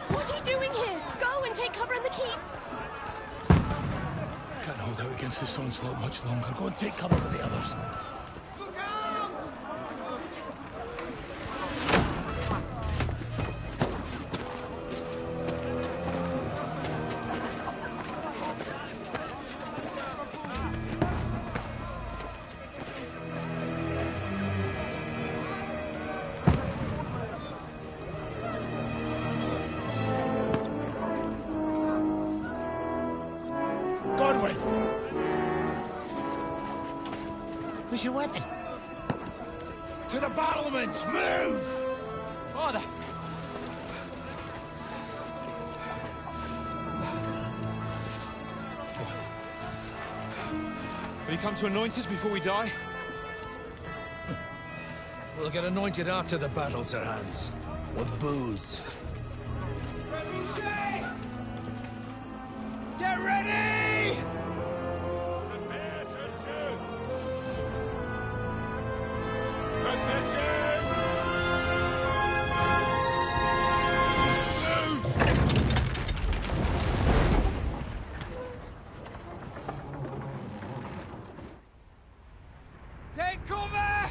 What are you doing here? Go and take cover in the keep. Can't hold out against this onslaught much longer. Go and take cover with the others. Where's your weapon? To the battlements! Move! Father! Will you come to anoint us before we die? We'll get anointed after the battles are hands. With booze. Get ready! Take cover!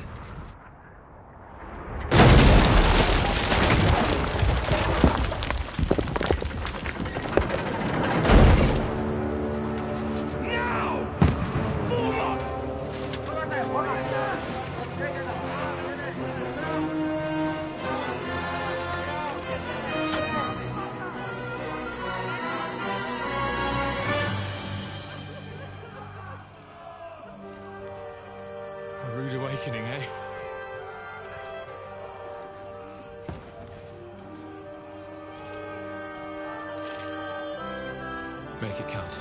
A rude awakening, eh? Make it count.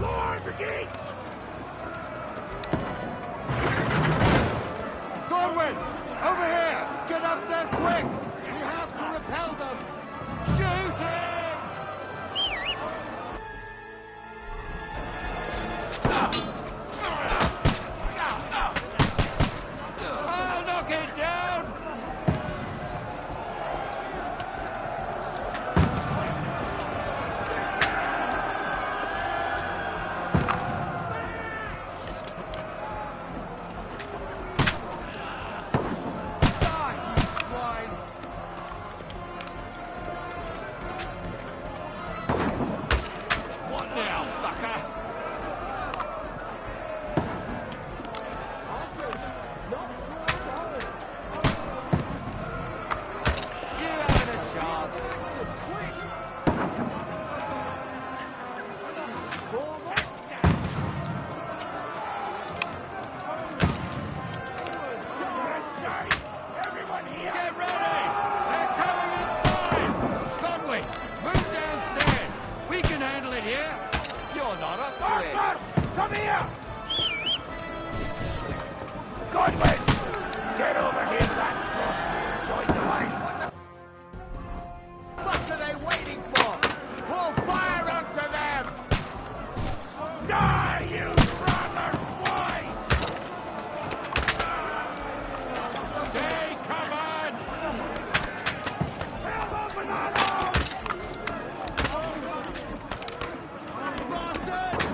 Lord, the gate! Godwin! Over here! Get up there quick! We have to repel them! Shoot him! I'll knock it down! Godwin! Get over here, lad! Join the line! What are they waiting for? Pour fire onto them! Die, you brother swine! Stay covered! Help open that door! Bastards!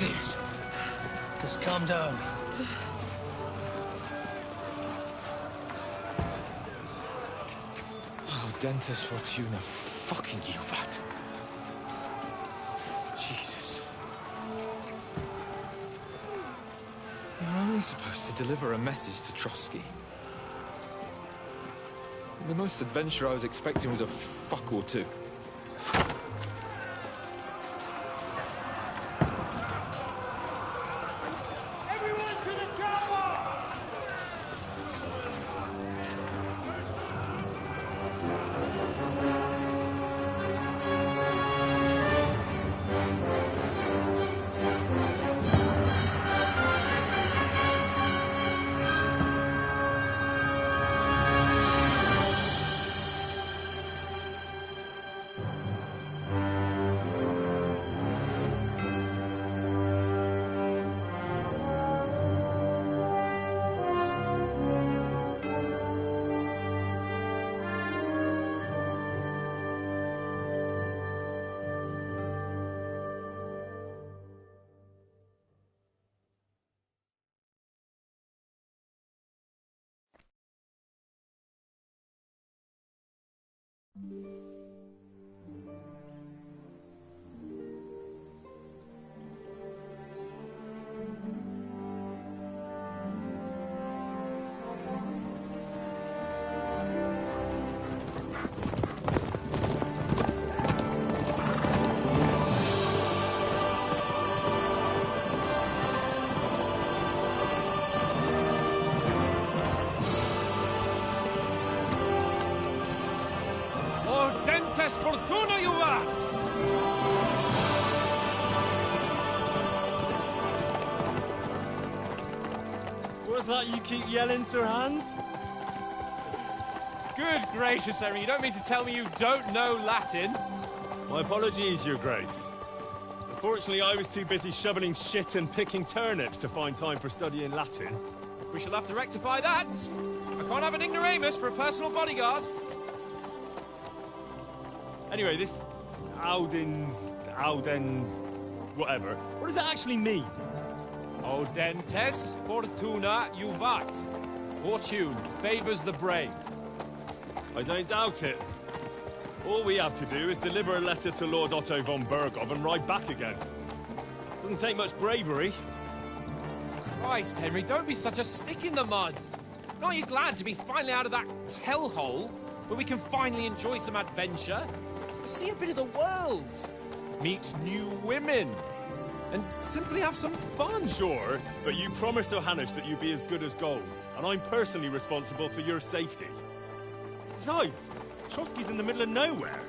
it is. Just calm down. Oh, Dentes Fortuna, fucking you, Vat. Jesus. You're only supposed to deliver a message to Trotsky. The most adventure I was expecting was a fuck or two. Fortuna, you vat! What's that you keep yelling, Sir Hans? Good gracious, Henry, you don't mean to tell me you don't know Latin? My apologies, Your Grace. Unfortunately, I was too busy shoveling shit and picking turnips to find time for studying Latin. We shall have to rectify that. I can't have an ignoramus for a personal bodyguard. Anyway, this Audens, whatever. What does that actually mean? Audentes Fortuna Juvat. Fortune favors the brave. I don't doubt it. All we have to do is deliver a letter to Lord Otto von Bergov and ride back again. Doesn't take much bravery. Christ, Henry, don't be such a stick in the mud. Aren't you glad to be finally out of that hellhole where we can finally enjoy some adventure? See a bit of the world, meet new women, and simply have some fun. Sure, but you promised Johannes that you'd be as good as gold, and I'm personally responsible for your safety. Besides, Trotsky's in the middle of nowhere,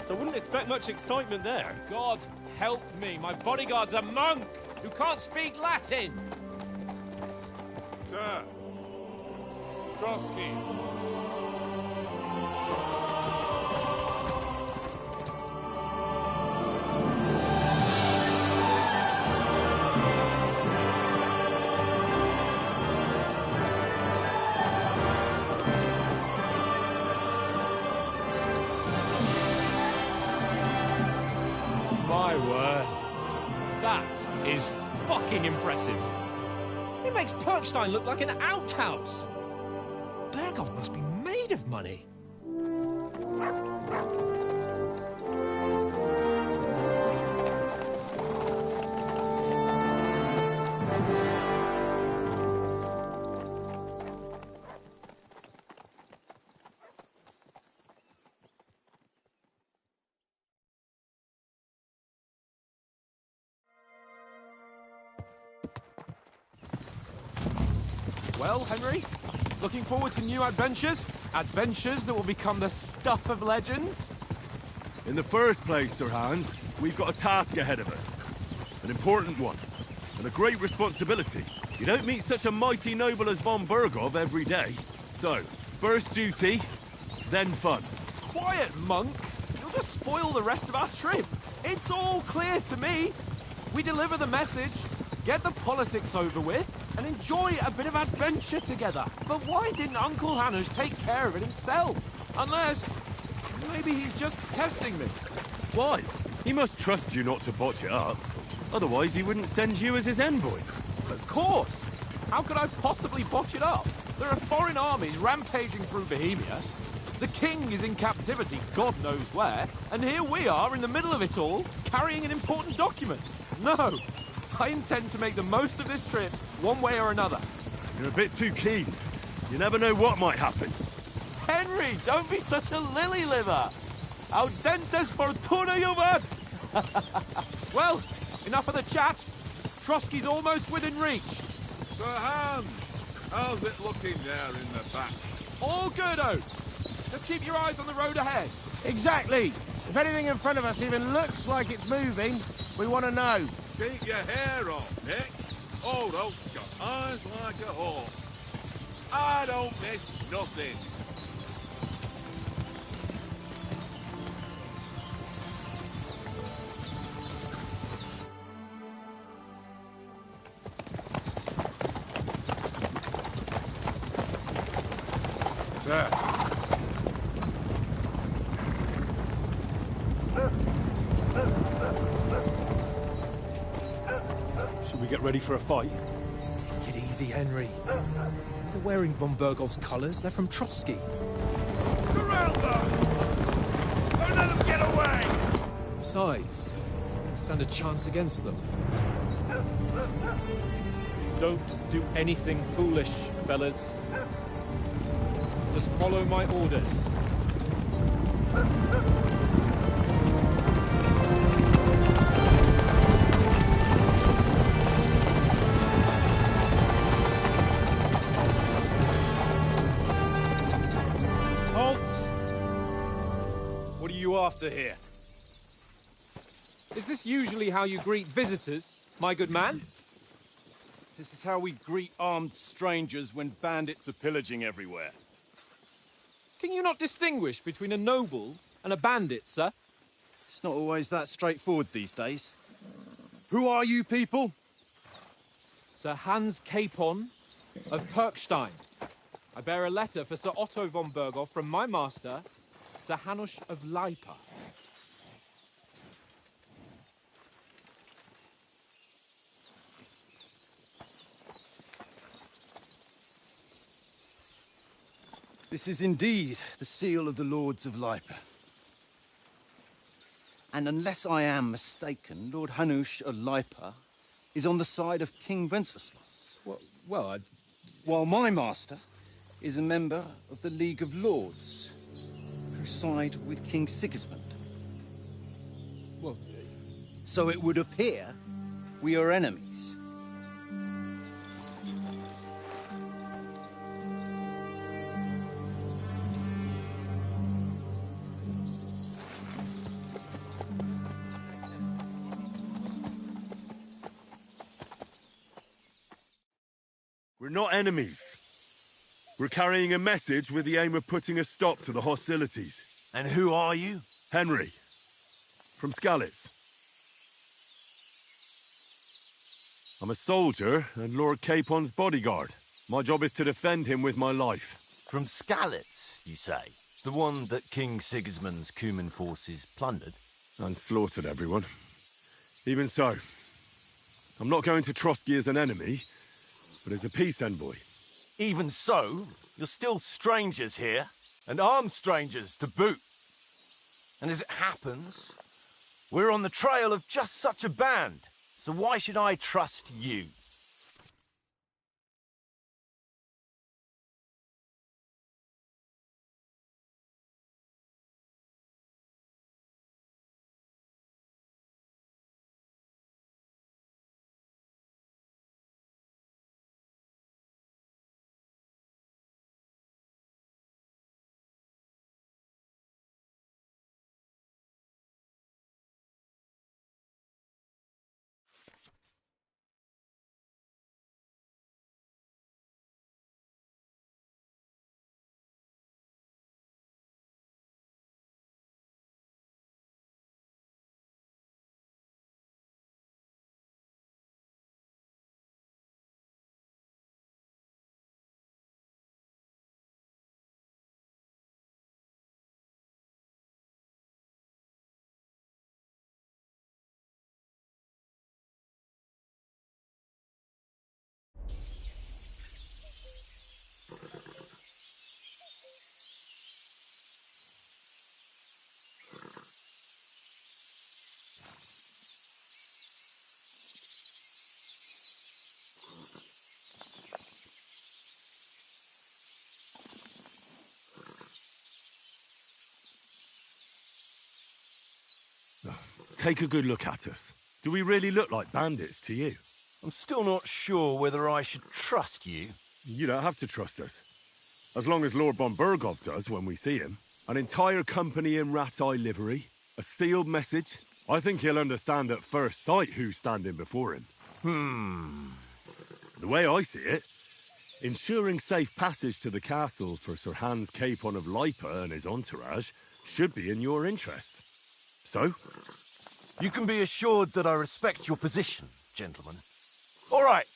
so I wouldn't expect much excitement there. God help me, my bodyguard's a monk who can't speak Latin. Sir, Trotsky. My word. That is fucking impressive. It makes Perkstein look like an outhouse. Bergov must be made of money. Well, Henry, looking forward to new adventures? Adventures that will become the stuff of legends? In the first place, Sir Hans, we've got a task ahead of us. An important one, and a great responsibility. You don't meet such a mighty noble as von Bergov every day. So, first duty, then fun. Quiet, monk! You'll just spoil the rest of our trip. It's all clear to me. We deliver the message, get the politics over with, and enjoy a bit of adventure together. But why didn't Uncle Hannes take care of it himself? Unless, maybe he's just testing me. Why? He must trust you not to botch it up. Otherwise, he wouldn't send you as his envoy. Of course! How could I possibly botch it up? There are foreign armies rampaging through Bohemia. The king is in captivity, God knows where, and here we are in the middle of it all, carrying an important document. No! I intend to make the most of this trip, one way or another. You're a bit too keen. You never know what might happen. Henry, don't be such a lily-liver! Audentes fortuna juvat! Well, enough of the chat. Trotsky's almost within reach. Sir Hans, how's it looking there in the back? All good, Oates. Just keep your eyes on the road ahead. Exactly. If anything in front of us even looks like it's moving, we want to know. Keep your hair on, Nick. Old Oak's got eyes like a hawk. I don't miss nothing. Sir. Should we get ready for a fight? Take it easy, Henry. They're wearing von Bergov's colours. They're from Trotsky. Surround them! Don't let them get away! Besides, stand a chance against them. Don't do anything foolish, fellas. Just follow my orders. Halt! What are you after here? Is this usually how you greet visitors, my good man? This is how we greet armed strangers when bandits are pillaging everywhere. Can you not distinguish between a noble and a bandit, sir? It's not always that straightforward these days. Who are you people? Sir Hans Capon of Perkstein. I bear a letter for Sir Otto von Berghoff from my master, Sir Hanush of Lipa. This is indeed the seal of the Lords of Lipa. And unless I am mistaken, Lord Hanush of Lipa is on the side of King Wenceslas. Well, While my master is a member of the League of Lords, who side with King Sigismund. well, So it would appear we are enemies. We're not enemies. We're carrying a message with the aim of putting a stop to the hostilities. And who are you? Henry, from Skalitz. I'm a soldier and Lord Capon's bodyguard. My job is to defend him with my life. From Skalitz, you say? The one that King Sigismund's Cuman forces plundered? And slaughtered everyone. Even so, I'm not going to Trotsky as an enemy, but as a peace envoy. Even so, you're still strangers here, and armed strangers to boot. And as it happens, we're on the trail of just such a band, so why should I trust you? take a good look at us. Do we really look like bandits to you? I'm still not sure whether I should trust you. You don't have to trust us. As long as Lord von Burgov does when we see him. An entire company in rat-eye livery, a sealed message. I think he'll understand at first sight who's standing before him. The way I see it, ensuring safe passage to the castle for Sir Hans Capon of Lipa and his entourage should be in your interest. So? You can be assured that I respect your position, gentlemen. All right.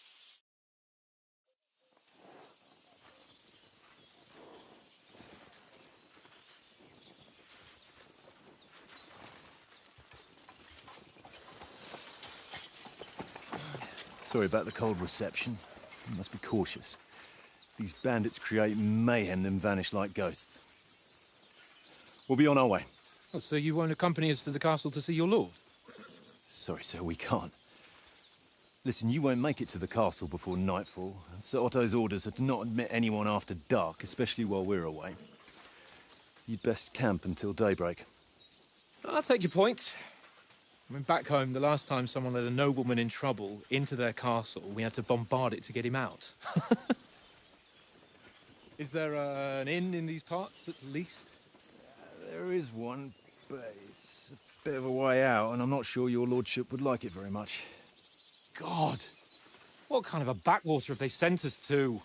Sorry about the cold reception. You must be cautious. These bandits create mayhem, then vanish like ghosts. We'll be on our way. Oh, so you won't accompany us to the castle to see your lord? Sorry, sir, we can't. Listen, you won't make it to the castle before nightfall, and Sir Otto's orders are to not admit anyone after dark, especially while we're away. You'd best camp until daybreak. I'll take your point. I mean, back home, the last time someone let a nobleman in trouble into their castle, we had to bombard it to get him out. Is there an inn in these parts, at least? There is one, but it's a bit of a way out, and I'm not sure your lordship would like it very much. God! What kind of a backwater have they sent us to?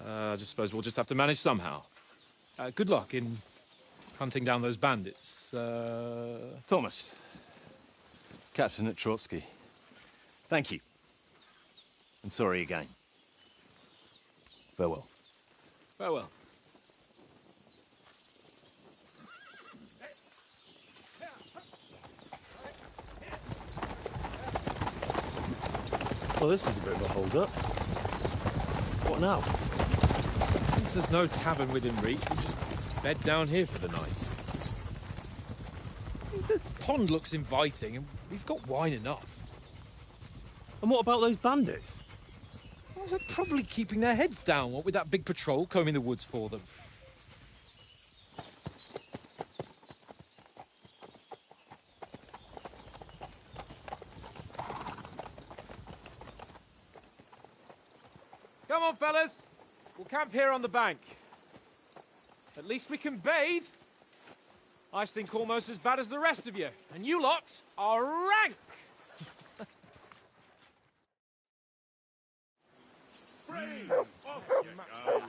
I just suppose we'll just have to manage somehow. Good luck in hunting down those bandits. Thomas, captain at Trotsky. Thank you. And sorry again. Farewell. Farewell. Well, this is a bit of a hold-up. What now? Since there's no tavern within reach, we'll just bed down here for the night. The pond looks inviting, and we've got wine enough. And what about those bandits? Well, they're probably keeping their heads down, what with that big patrol combing the woods for them. Come on, fellas. We'll camp here on the bank. At least we can bathe. I stink almost as bad as the rest of you, and you lot are rank! Off you go.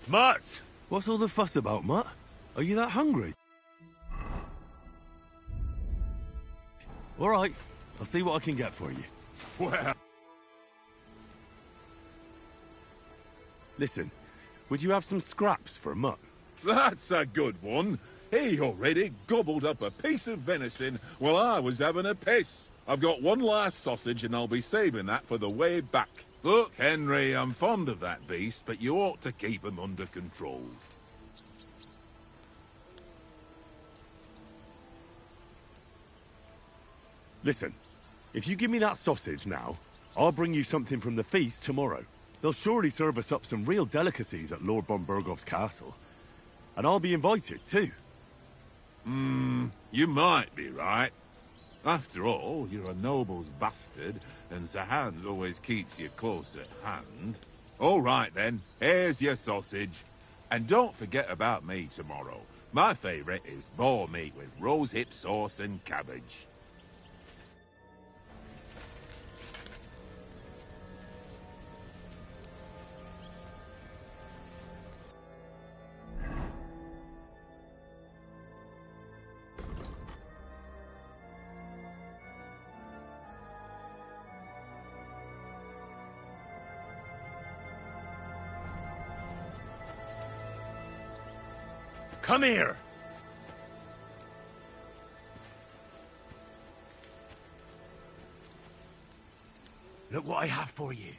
Mutt! What's all the fuss about, Mutt? Are you that hungry? All right, I'll see what I can get for you. Well, Listen, would you have some scraps for Mutt? that's a good one. He already gobbled up a piece of venison while I was having a piss. I've got one last sausage and I'll be saving that for the way back. Look, Henry, I'm fond of that beast, but you ought to keep him under control. Listen, if you give me that sausage now, I'll bring you something from the feast tomorrow. They'll surely serve us up some real delicacies at Lord von Burgov's castle. And I'll be invited, too. You might be right. After all, you're a noble's bastard, and Sir Hans always keeps you close at hand. All right then, here's your sausage. And don't forget about me tomorrow. My favourite is boar meat with rosehip sauce and cabbage. Come here! Look what I have for you.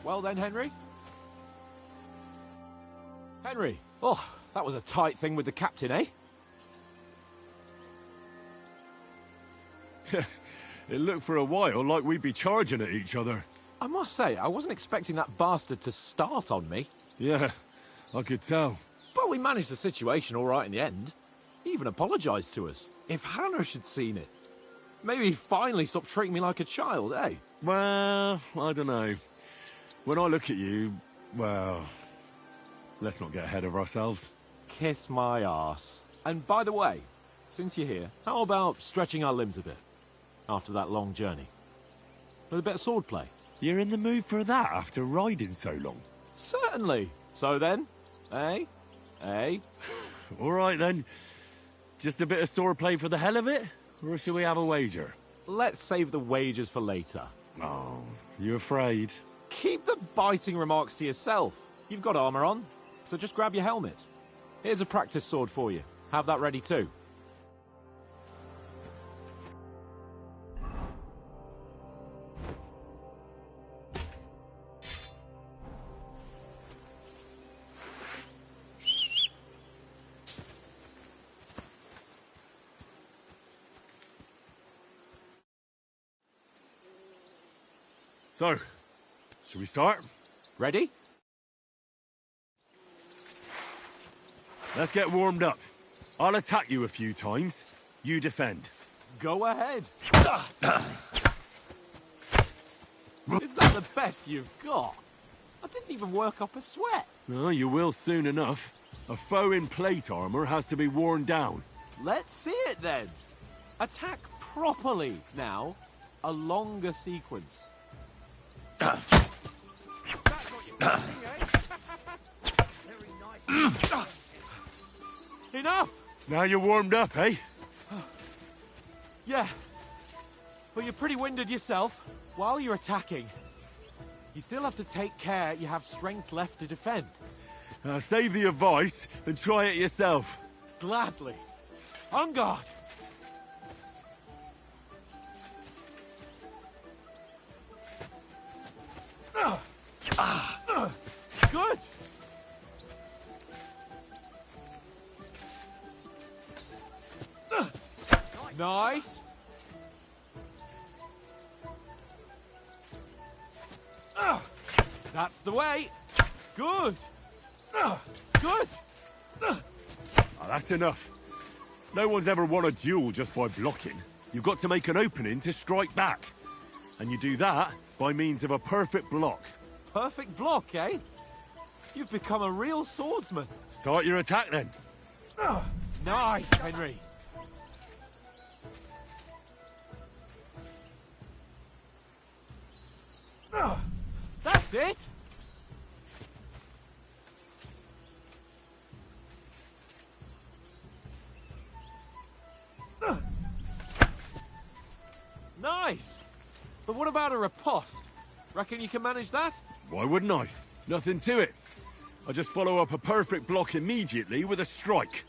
Well then, Henry? Henry! Oh, that was a tight thing with the captain, eh? It looked for a while like we'd be charging at each other. I must say, I wasn't expecting that bastard to start on me. Yeah, I could tell. But we managed the situation all right in the end. He even apologised to us. If Hanosh had seen it, maybe he'd finally stop treating me like a child, eh? Well, I don't know. When I look at you, well, let's not get ahead of ourselves. Kiss my arse. And by the way, since you're here, how about stretching our limbs a bit after that long journey? With a bit of swordplay. You're in the mood for that after riding so long? Certainly. So then, eh? Eh? All right then. Just a bit of swordplay for the hell of it? Or shall we have a wager? Let's save the wagers for later. Oh, you afraid? Keep the biting remarks to yourself. You've got armour on, so just grab your helmet. Here's a practice sword for you. Have that ready too. So, shall we start? Ready? Let's get warmed up. I'll attack you a few times. You defend. Go ahead. Is that the best you've got? I didn't even work up a sweat. Oh, you will soon enough. A foe in plate armor has to be worn down. Let's see it then. Attack properly now. A longer sequence. Enough! Now you're warmed up, eh? Yeah. But you're pretty winded yourself. While you're attacking, you still have to take care you have strength left to defend. Save the advice and try it yourself. Gladly. On guard. Good. Nice. That's the way. Good. Good. Oh, that's enough. No one's ever won a duel just by blocking. You've got to make an opening to strike back. And you do that by means of a perfect block. Perfect block, eh? You've become a real swordsman. Start your attack then. Nice, Henry. That's it. Nice! But what about a riposte? Reckon you can manage that? Why wouldn't I? Nothing to it. I just follow up a perfect block immediately with a strike.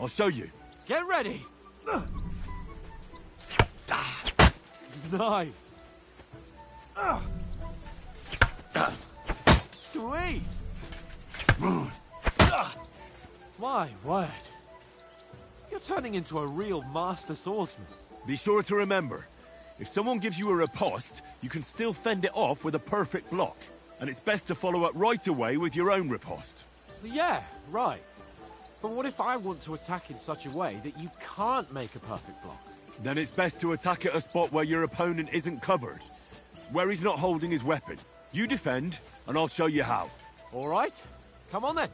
I'll show you. Get ready! Nice! Sweet! My word. You're turning into a real master swordsman. Be sure to remember, if someone gives you a riposte, you can still fend it off with a perfect block. And it's best to follow up right away with your own riposte. Yeah, right. But what if I want to attack in such a way that you can't make a perfect block? Then it's best to attack at a spot where your opponent isn't covered. Where he's not holding his weapon. You defend, and I'll show you how. All right. Come on then.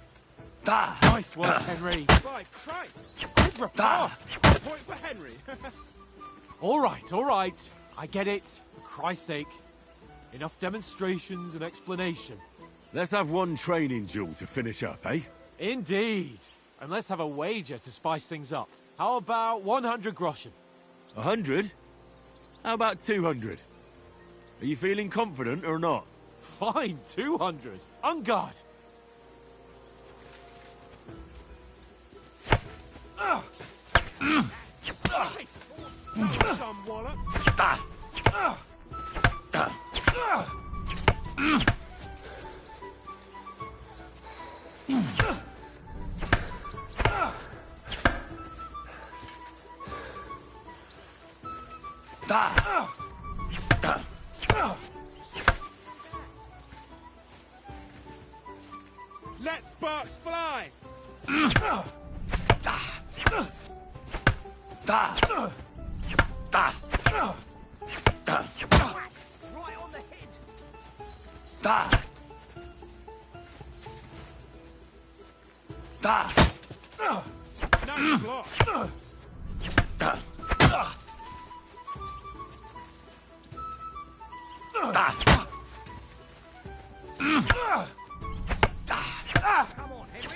Nice work, Henry. By Christ! Good riposte. Point for Henry. All right. I get it. For Christ's sake. Enough demonstrations and explanations. Let's have one training duel to finish up, eh? Indeed. And let's have a wager to spice things up. How about 100 groschen? 100? How about 200? Are you feeling confident or not? Fine, 200. On guard. Some wallop. Let sparks fly! Right on the head. Nice block! Come on, Henry.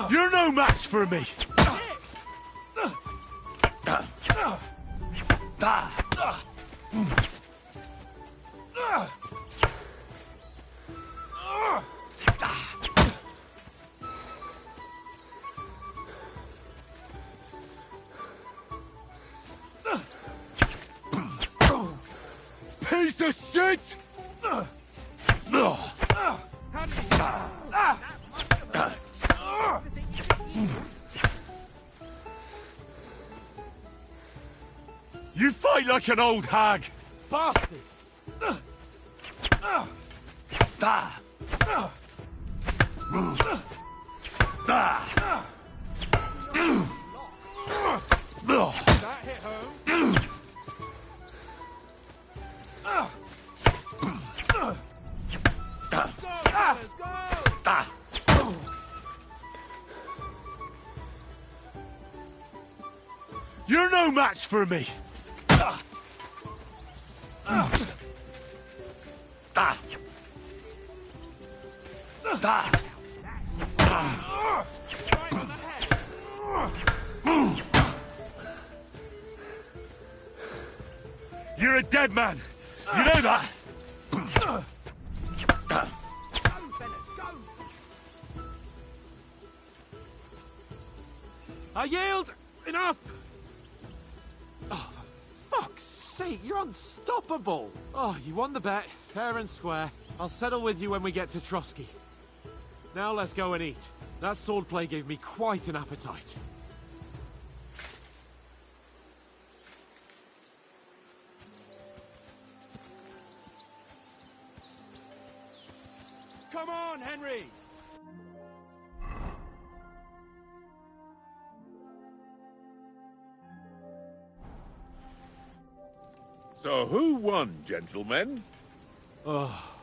You're no match for me! Piece of shit! How did he... You fight like an old hag! Bastard! That hit home. Go, fellas, go! You're no match for me! Right on the head. You're a dead man! You know that? Go, fellas, go. I yield! Enough! Oh, for fuck's sake, you're unstoppable! Oh, you won the bet, fair and square. I'll settle with you when we get to Trotsky. Now let's go and eat. That swordplay gave me quite an appetite. Come on, Henry! So who won, gentlemen? Oh,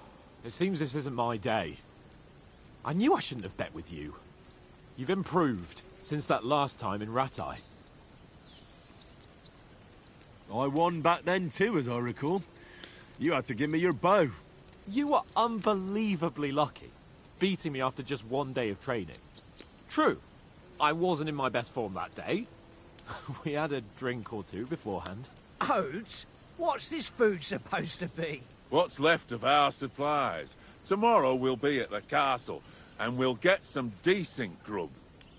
it seems this isn't my day. I knew I shouldn't have bet with you. You've improved since that last time in Ratai. I won back then too, as I recall. You had to give me your bow. You were unbelievably lucky, beating me after just one day of training. True, I wasn't in my best form that day. We had a drink or two beforehand. Oats? What's this food supposed to be? What's left of our supplies. Tomorrow we'll be at the castle, and we'll get some decent grub.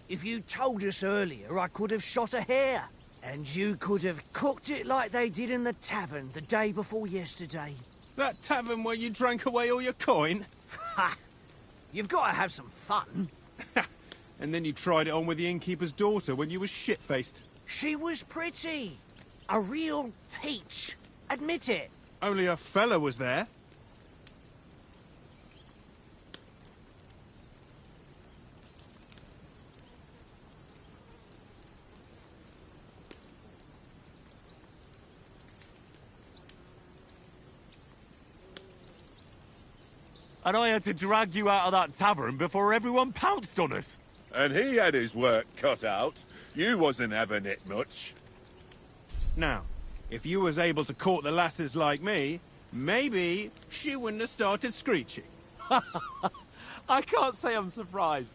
If you told us earlier, I could have shot a hare. And you could have cooked it like they did in the tavern the day before yesterday. That tavern where you drank away all your coin? Ha! You've got to have some fun. And then you tried it on with the innkeeper's daughter when you were shit-faced. She was pretty. A real peach. Admit it. Only a fella was there. And I had to drag you out of that tavern before everyone pounced on us. And he had his work cut out. You wasn't having it much. Now, if you was able to court the lasses like me, maybe she wouldn't have started screeching. I can't say I'm surprised.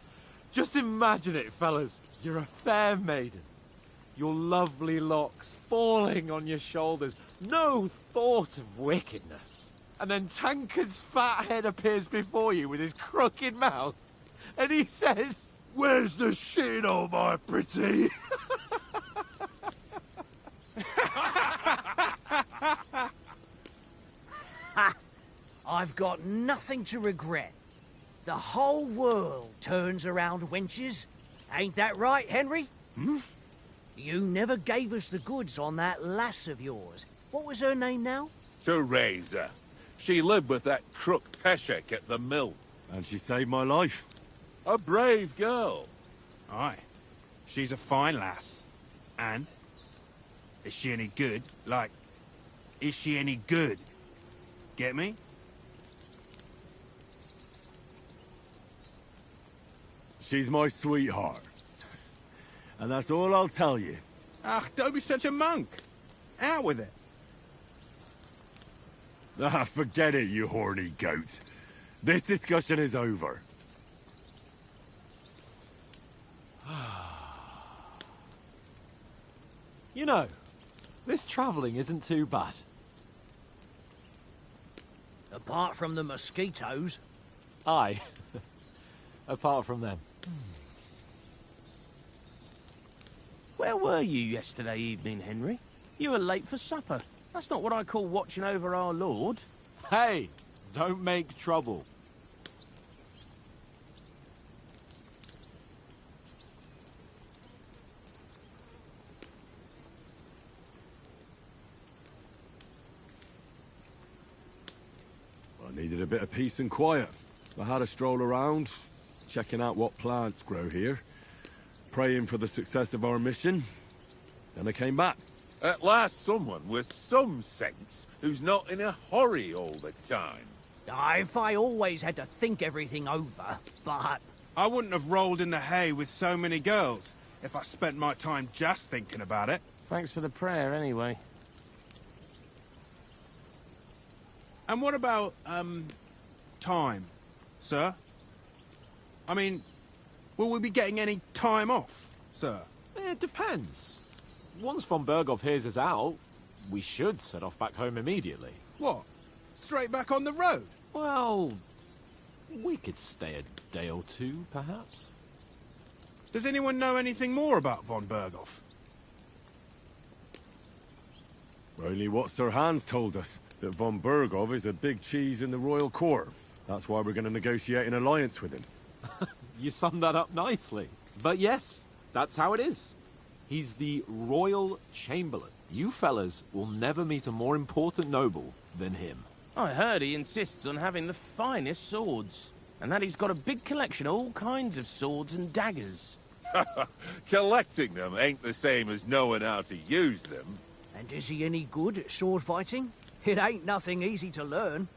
Just imagine it, fellas. You're a fair maiden. Your lovely locks falling on your shoulders. No thought of wickedness. And then Tankard's fat head appears before you with his crooked mouth. And he says, "Where's the shit, oh my pretty?" I've got nothing to regret. The whole world turns around wenches. Ain't that right, Henry? Hmm? You never gave us the goods on that lass of yours. What was her name now? Teresa. She lived with that crook Peshek at the mill. And she saved my life. A brave girl. Aye. She's a fine lass. And? Is she any good? Like, is she any good? Get me? She's my sweetheart. And that's all I'll tell you. Ah, don't be such a monk. Out with it. Ah, forget it, you horny goat. This discussion is over. You know, this travelling isn't too bad. Apart from the mosquitoes. Aye. Apart from them. Where were you yesterday evening, Henry? You were late for supper. That's not what I call watching over our lord. Hey, don't make trouble. I needed a bit of peace and quiet. I had a stroll around, checking out what plants grow here, praying for the success of our mission. Then I came back. At last someone with some sense who's not in a hurry all the time. If I always had to think everything over, but... I wouldn't have rolled in the hay with so many girls if I spent my time just thinking about it. Thanks for the prayer, anyway. And what about, time, sir? I mean, will we be getting any time off, sir? It depends. Once von Berghoff hears us out, we should set off back home immediately. What? Straight back on the road? Well, we could stay a day or two, perhaps. Does anyone know anything more about von Berghoff? Only what Sir Hans told us, that von Berghoff is a big cheese in the royal court. That's why we're going to negotiate an alliance with him. You summed that up nicely. But yes, that's how it is. He's the Royal Chamberlain. You fellas will never meet a more important noble than him. I heard he insists on having the finest swords, and that he's got a big collection of all kinds of swords and daggers. Collecting them ain't the same as knowing how to use them. And is he any good at sword fighting? It ain't nothing easy to learn.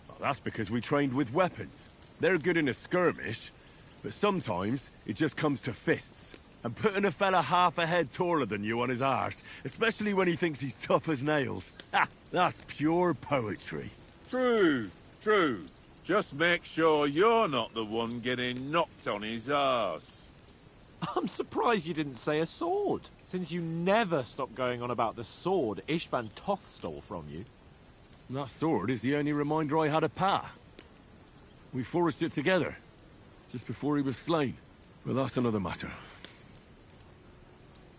Well, that's because we trained with weapons. They're good in a skirmish, but sometimes it just comes to fists. And putting a fella half a head taller than you on his arse, especially when he thinks he's tough as nails. Ha! That's pure poetry. True, true. Just make sure you're not the one getting knocked on his arse. I'm surprised you didn't say a sword, since you never stop going on about the sword Ishvan Toth stole from you. That sword is the only reminder I had of Pa. We forged it together, just before he was slain. But that's another matter.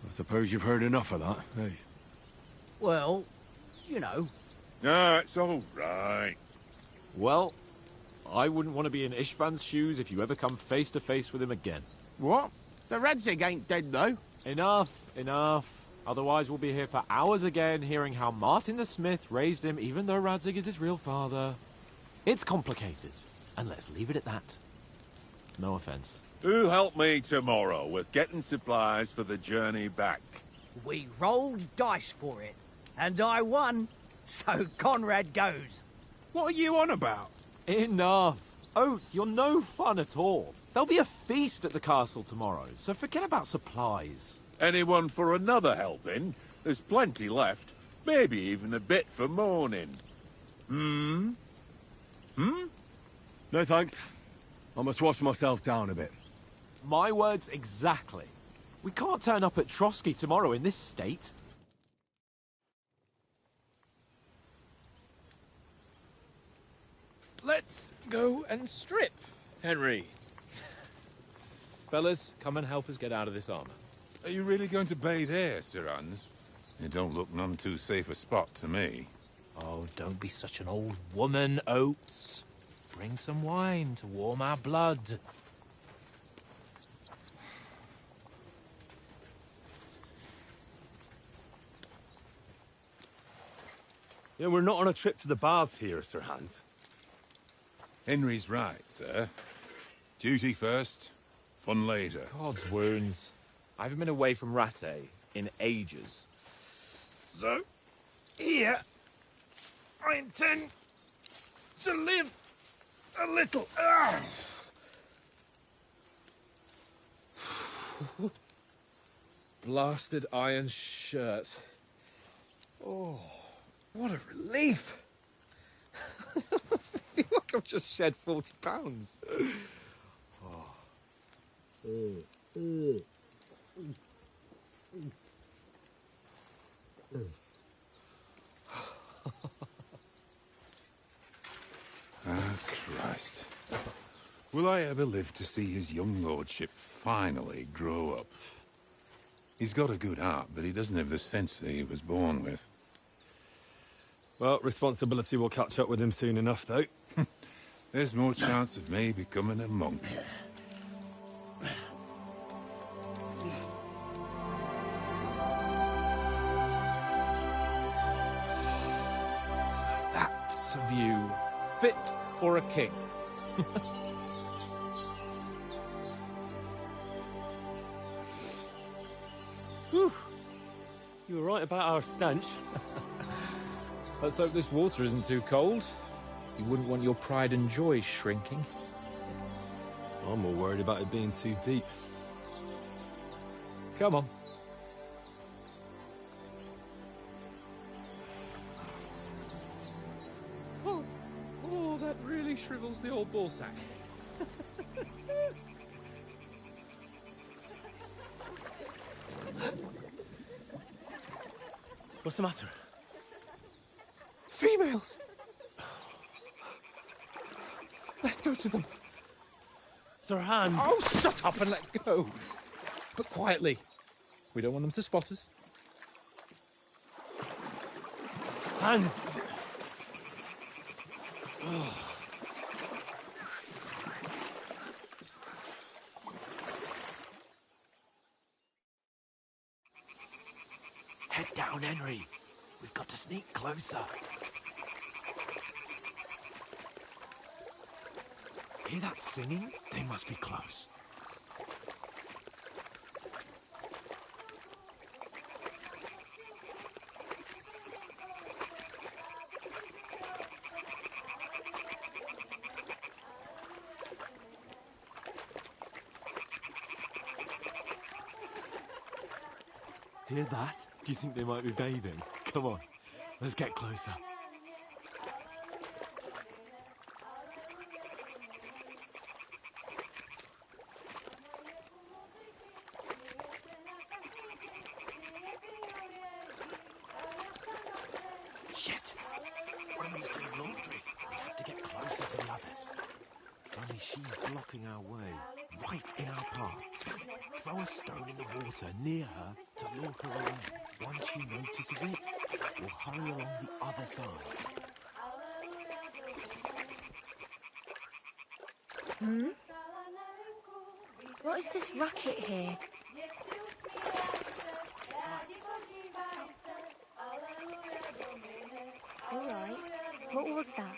I suppose you've heard enough of that, eh? Well, you know. No, it's all right. Well, I wouldn't want to be in Ishvan's shoes if you ever come face to face with him again. What? So Radzig ain't dead, though? Enough, enough. Otherwise we'll be here for hours again, hearing how Martin the Smith raised him even though Radzig is his real father. It's complicated, and let's leave it at that. No offense. Do help me tomorrow with getting supplies for the journey back. We rolled dice for it, and I won, so Conrad goes. What are you on about? Enough. Oath, you're no fun at all. There'll be a feast at the castle tomorrow, so forget about supplies. Anyone for another helping? There's plenty left. Maybe even a bit for morning. Hmm? No thanks. I must wash myself down a bit. My words exactly. We can't turn up at Trotsky tomorrow in this state. Let's go and strip, Henry. Fellas, come and help us get out of this armor. Are you really going to bathe here, Sir Hans? It don't look none too safe a spot to me. Oh, don't be such an old woman, Oates. Bring some wine to warm our blood. Yeah, we're not on a trip to the baths here, Sir Hans. Henry's right, sir. Duty first, fun later. God's wounds. I haven't been away from Rattay in ages. So, here, I intend to live a little. Blasted iron shirt. Oh, what a relief. I feel like I've just shed 40 pounds. Christ. Will I ever live to see his young lordship finally grow up? He's got a good heart, but he doesn't have the sense that he was born with. Well, responsibility will catch up with him soon enough, though. There's more chance of me becoming a monk. That's a view fit for a king. Whew. You were right about our stench. Let's hope this water isn't too cold. You wouldn't want your pride and joy shrinking. I'm more worried about it being too deep. Come on. Oh, that really shrivels the old ball sack. What's the matter? Females! Let's go to them. Sir Hans! Oh, shut up and let's go. But quietly. We don't want them to spot us. Hans! Head down, Henry. We've got to sneak closer. Hear that singing? They must be close. Hear that? Do you think they might be bathing? Come on, let's get closer. Shit! One of them's doing laundry. We have to get closer to the others. Only she's blocking our way, right in our path. Throw a stone in the water near her to lure her away. Once she notices it, we'll hurry along the other side. Hmm? What is this racket here? All right. What was that?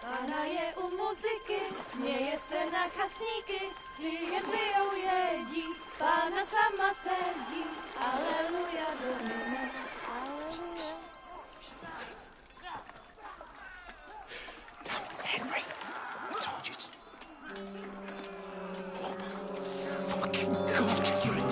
Pána je u muziky, směje se na kasníky, ty jen pijou jedí, Pána sama sedí, aleluja, domine, aleluja. Damn, Henry, I told you to... Oh, fucking God, you're in...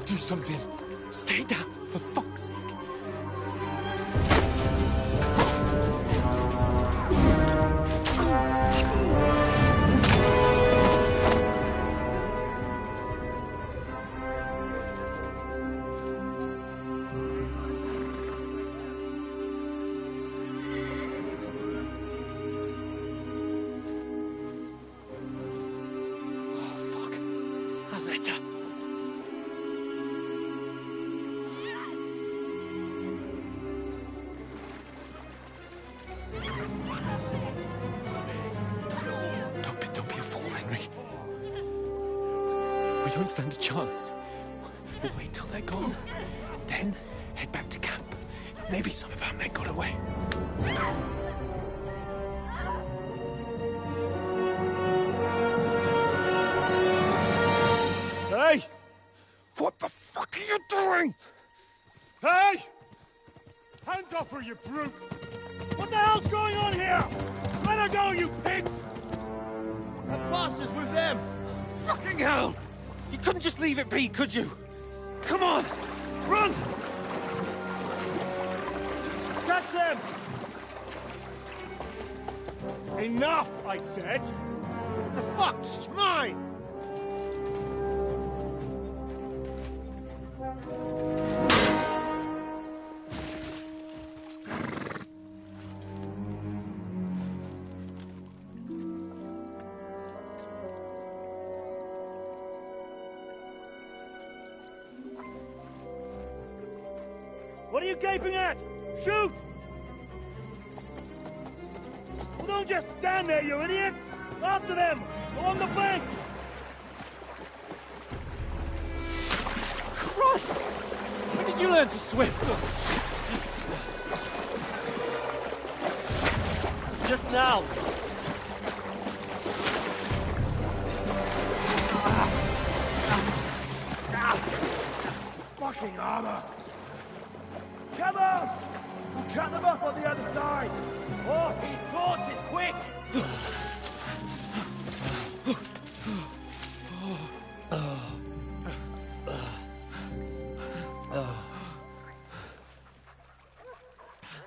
Do something. Stay down, for fuck's sake. Oh, fuck. A letter. Don't be a fool, Henry. We don't stand a chance. We'll wait till they're gone, and then head back to camp. Maybe some of our men got away. Hey! What the fuck are you doing? Hey! Hands off her, you brute! What the hell's going on here? Let her go, you pigs! That bastard's with them! Fucking hell! You couldn't just leave it be, could you? Come on! Run! Catch them! Enough, I said! What the fuck? She's mine! What are you gaping at? Shoot! Well, don't just stand there, you idiot! After them! Along the bank! Christ! When did you learn to swim? Just now. Fucking armor! Come on! We'll cut them off on the other side! Horses, horses, quick!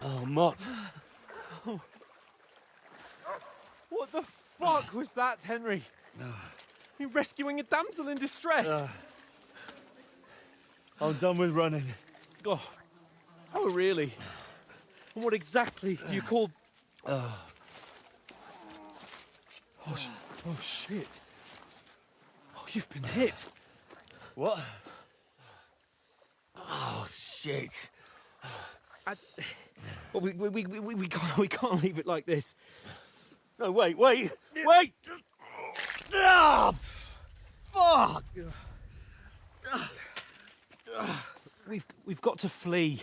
Oh, Mott. What the fuck was that, Henry? You're rescuing a damsel in distress. I'm done with running. Oh, really? And what exactly do you call... Oh, shit. Oh, you've been hit. What? Oh, shit. Well, we can't leave it like this. No, wait! Ah! Fuck! We've got to flee.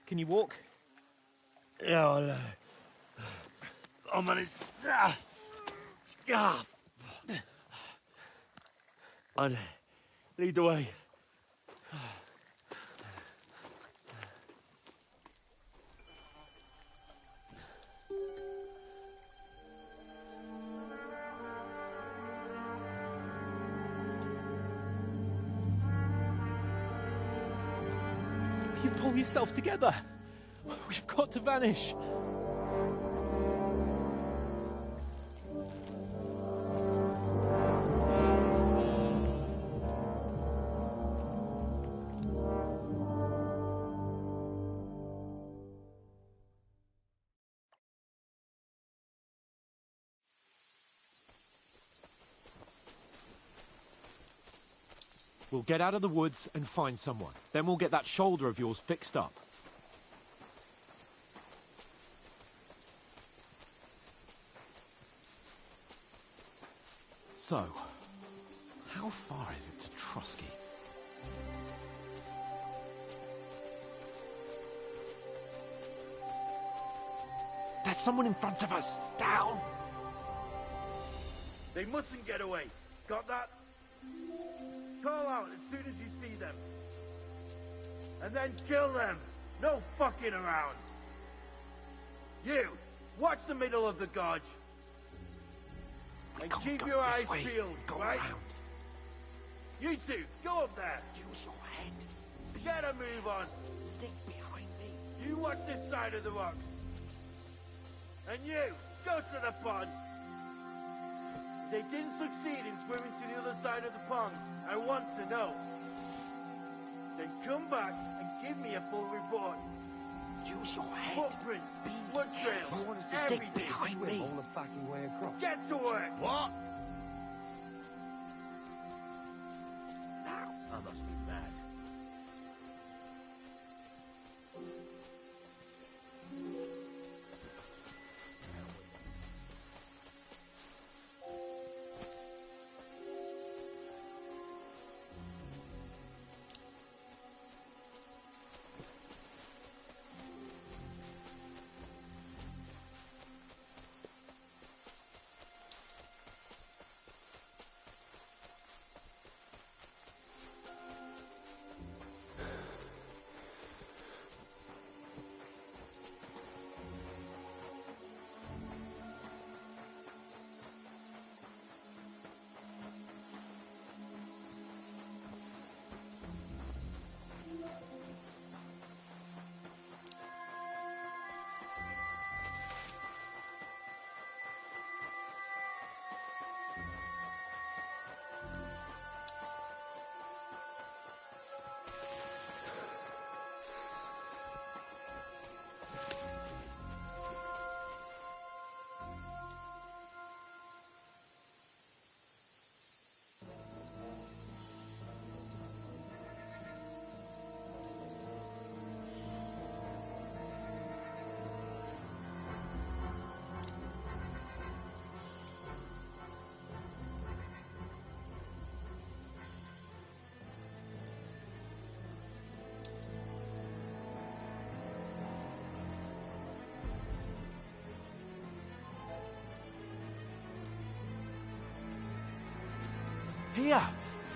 Can you walk? Yeah, I'll manage. I'd lead the way. You pull yourself together. We've got to vanish. We'll get out of the woods and find someone. Then we'll get that shoulder of yours fixed up. So, how far is it to Trotsky? There's someone in front of us! Down! They mustn't get away. Got that? Call out as soon as you see them. And then kill them. No fucking around. You, watch the middle of the gorge. And keep your eyes peeled, right? Around. You two, go up there. Use your head. Get a move on. Stick behind me. You watch this side of the rocks. And you, go to the pond. They didn't succeed in swimming to the other side of the pond. I want to know. Then come back and give me a full report. Use your head. Footprints, blood trails, You want us to everything. stick behind me. All the fucking way across. Get to work. What? Now, I must be mad. Here!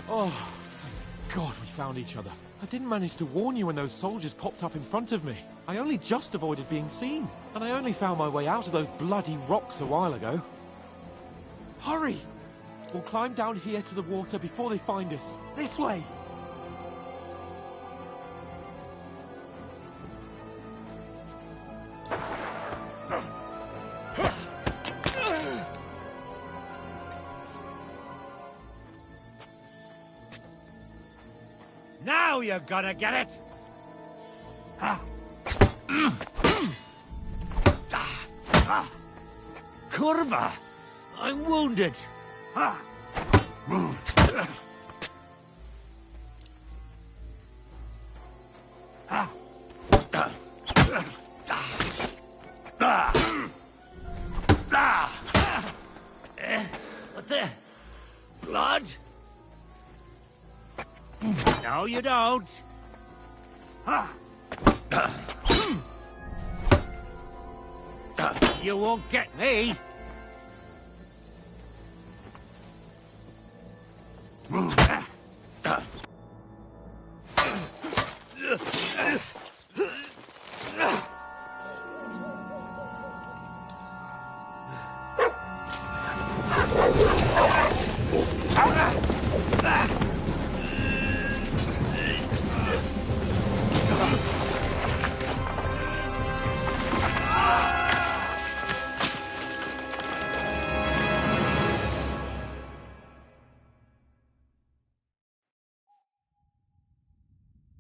Oh, thank God we found each other. I didn't manage to warn you when those soldiers popped up in front of me. I only just avoided being seen. And I only found my way out of those bloody rocks a while ago. Hurry! We'll climb down here to the water before they find us. This way! Now you're gonna get it! Curva! I'm wounded! What the? Blood? No, you don't. You won't get me.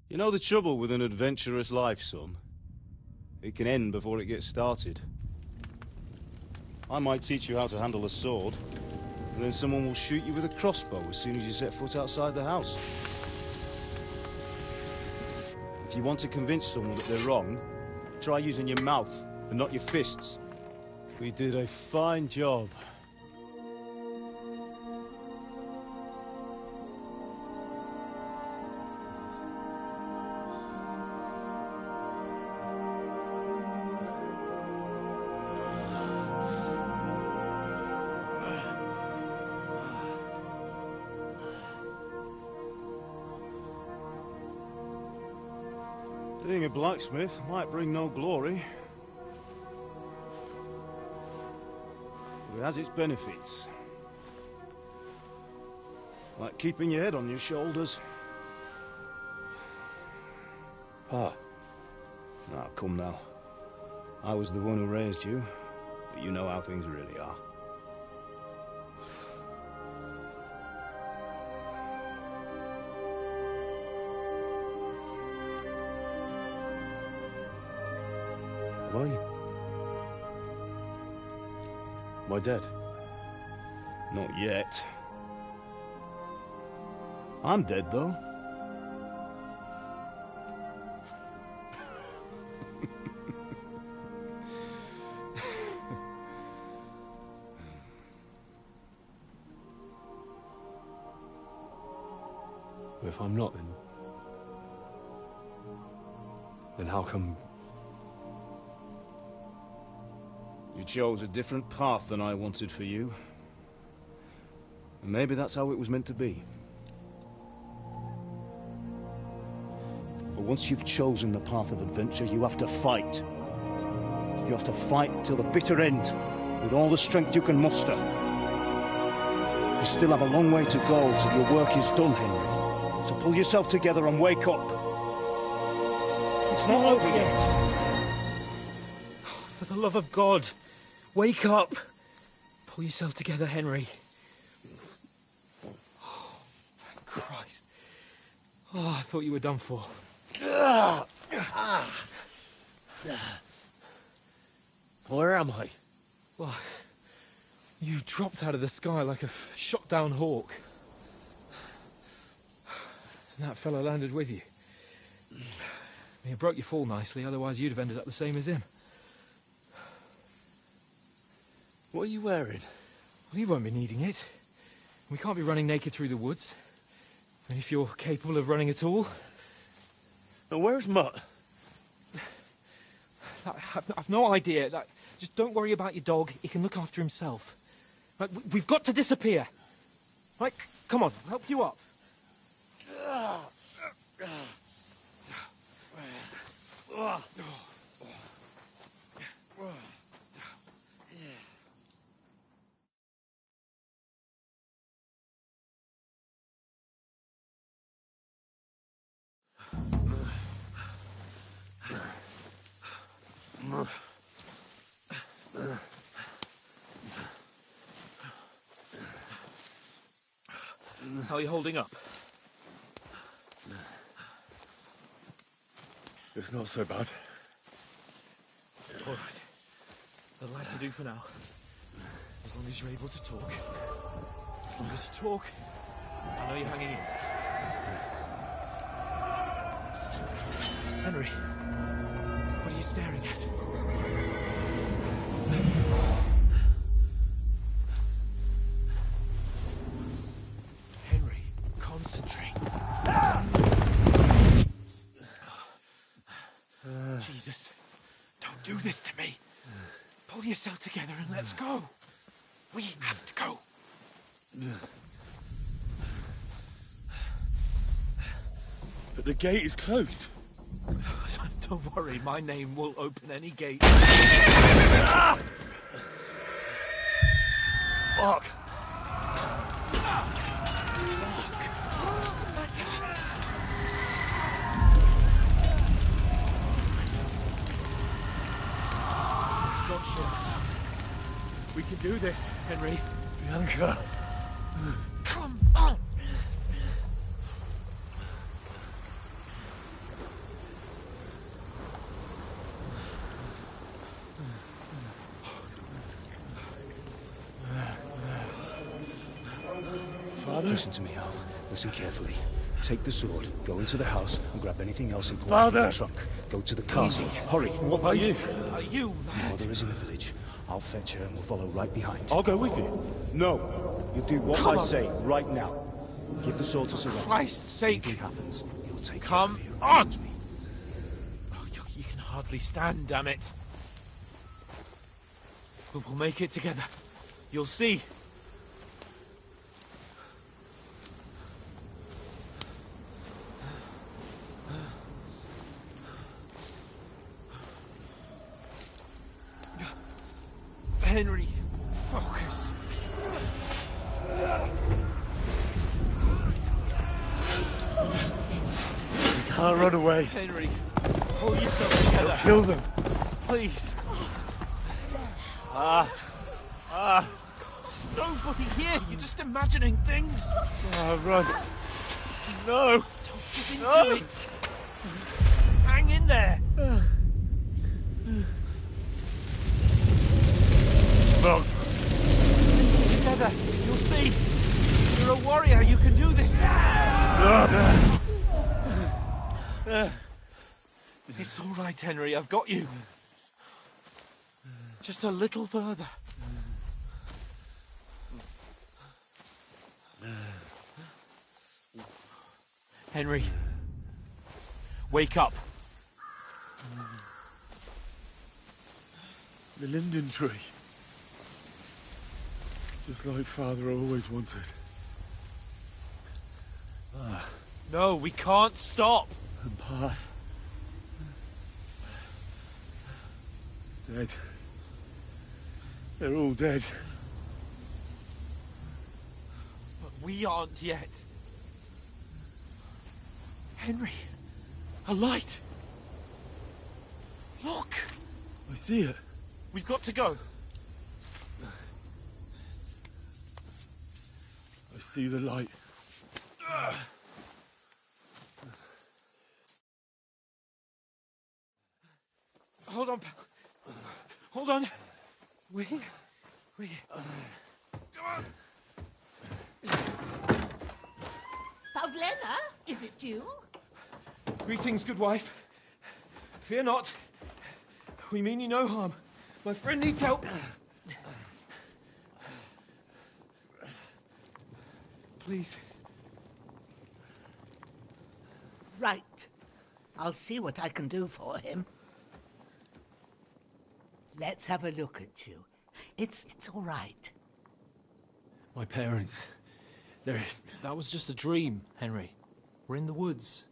You know the trouble with an adventurous life, son? It can end before it gets started. I might teach you how to handle a sword, and then someone will shoot you with a crossbow as soon as you set foot outside the house. If you want to convince someone that they're wrong, try using your mouth and not your fists. We did a fine job. Being a blacksmith might bring no glory, but it has its benefits. Like keeping your head on your shoulders. Pa. Now, come now. I was the one who raised you, but you know how things really are. Am I dead? Not yet. I'm dead, though. Well, if I'm not, then how come... You chose a different path than I wanted for you. And maybe that's how it was meant to be. But once you've chosen the path of adventure, you have to fight. You have to fight till the bitter end, with all the strength you can muster. You still have a long way to go till your work is done, Henry. So pull yourself together and wake up. It's not over yet. For the love of God, wake up! Pull yourself together, Henry. Oh, thank Christ. Oh, I thought you were done for. Where am I? Well, you dropped out of the sky like a shot-down hawk. And that fellow landed with you. He broke your fall nicely, otherwise you'd have ended up the same as him. What are you wearing? Well, you won't be needing it. We can't be running naked through the woods. And if you're capable of running at all... And where's Mutt? I've no idea. Just don't worry about your dog. He can look after himself. Right, we've got to disappear. Right, Come on, I'll help you up. How are you holding up? It's not so bad. All right. That'll have to do for now. As long as you're able to talk. As long as you talk, I know you're hanging in. Henry, what are you staring at? Henry, concentrate. Jesus, don't do this to me. Pull yourself together and let's go. We have to go. But the gate is closed. Don't worry, my name will open any gate. Fuck! Let's not shit ourselves. We can do this, Henry. Bianca. Come on! Father? Listen to me, Al. Listen carefully. Take the sword, go into the house, and grab anything else important Father! from the trunk. Go to the castle. Hurry. What about you? Are you mad? Mother is in the village. I'll fetch her and we'll follow right behind. I'll go with you. No. You do what Come I on. say right now. Give the sword to Sir Ed. Christ's sake. Anything happens, he'll take Come care of you. on. Me. Oh, you can hardly stand, damn it. But we'll make it together. You'll see. Henry, focus. You can't run away. Henry, pull yourself together. Kill them. Please. There's nobody here. You're just imagining things. Run. No. Don't give into it. Hang in there. Locked. Together. You'll see. You're a warrior. You can do this. It's all right, Henry. I've got you. Just a little further. Henry. Wake up. The linden tree. Just like Father always wanted. No, we can't stop. And Pa. Dead. They're all dead. But we aren't yet. Henry, a light. Look. I see it. We've got to go. I see the light. Hold on, pal. Hold on. We. Pavlena, is it you? Greetings, good wife. Fear not. We mean you no harm. My friend needs help. Please. Right. I'll see what I can do for him. Let's have a look at you. It's all right. My parents. They're... That was just a dream, Henry. We're in the woods.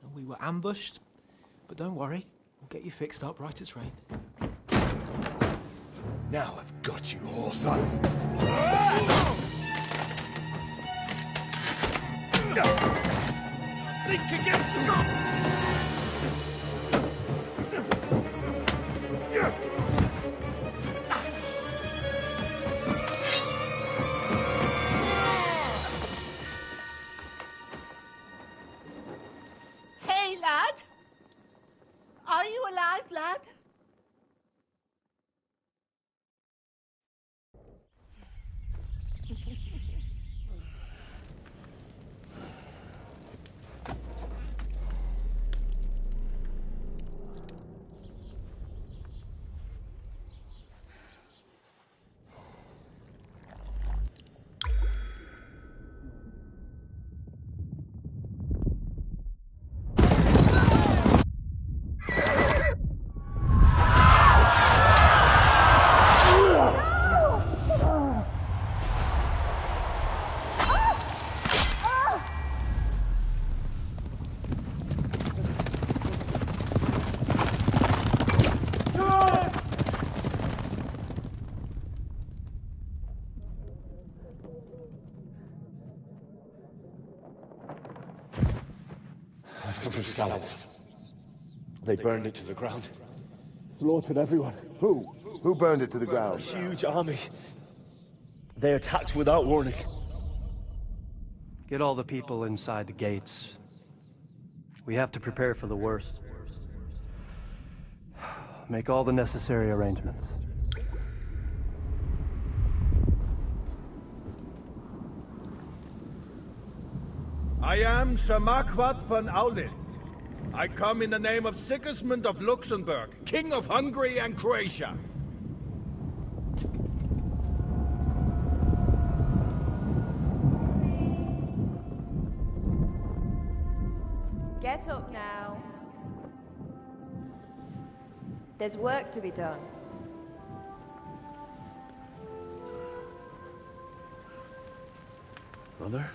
And we were ambushed. But don't worry, we'll get you fixed up right as rain. Now I've got you, whore sons. Think again, Scott! Hey, lad! Are you alive, lad? I've come from Scallops. They burned it to the ground. Slaughtered everyone. Who? Who burned it to the A ground? huge army. They attacked without warning. Get all the people inside the gates. We have to prepare for the worst. Make all the necessary arrangements. I am Sir Marquardt von Aulitz. I come in the name of Sigismund of Luxembourg, King of Hungary and Croatia. Get up now. There's work to be done. Mother?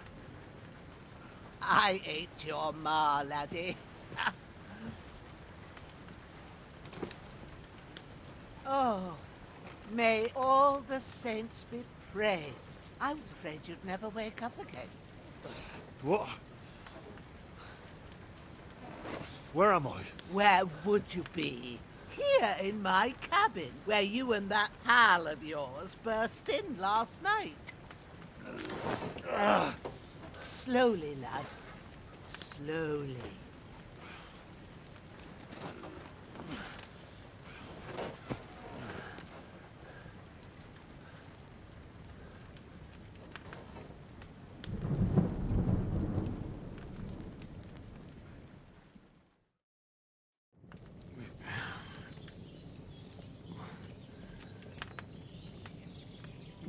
I ain't your ma, laddie. Oh, may all the saints be praised. I was afraid you'd never wake up again. What? Where am I? Where would you be? Here in my cabin, where you and that pal of yours burst in last night. Slowly, lad. Slowly.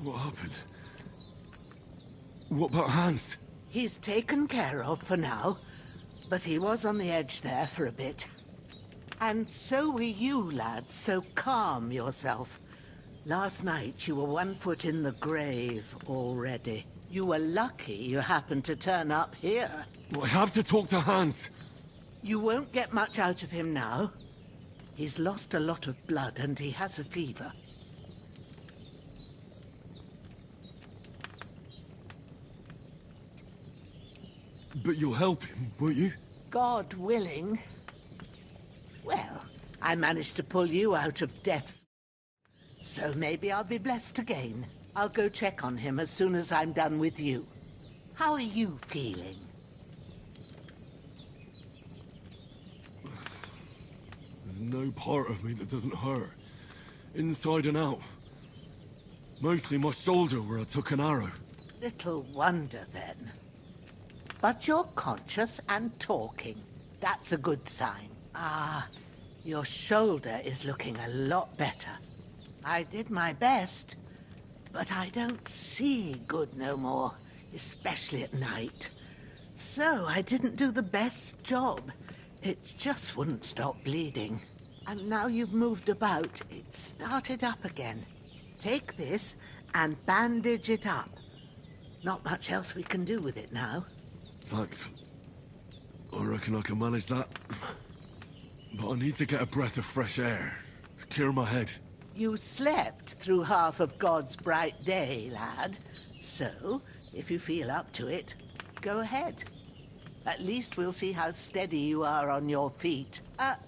What happened? What about Hans? He's taken care of for now, but he was on the edge there for a bit. And so were you, lad, so calm yourself. Last night you were 1 foot in the grave already. You were lucky you happened to turn up here. I have to talk to Hans. You won't get much out of him now. He's lost a lot of blood and he has a fever. But you'll help him, won't you? God willing. Well, I managed to pull you out of death. So maybe I'll be blessed again. I'll go check on him as soon as I'm done with you. How are you feeling? There's no part of me that doesn't hurt. Inside and out. Mostly my shoulder where I took an arrow. Little wonder then. But you're conscious and talking. That's a good sign. Ah, your shoulder is looking a lot better. I did my best, but I don't see good no more, especially at night. So I didn't do the best job. It just wouldn't stop bleeding. And now you've moved about, it started up again. Take this and bandage it up. Not much else we can do with it now. Thanks. I reckon I can manage that. But I need to get a breath of fresh air to clear my head. You slept through half of God's bright day, lad. So, if you feel up to it, go ahead. At least we'll see how steady you are on your feet.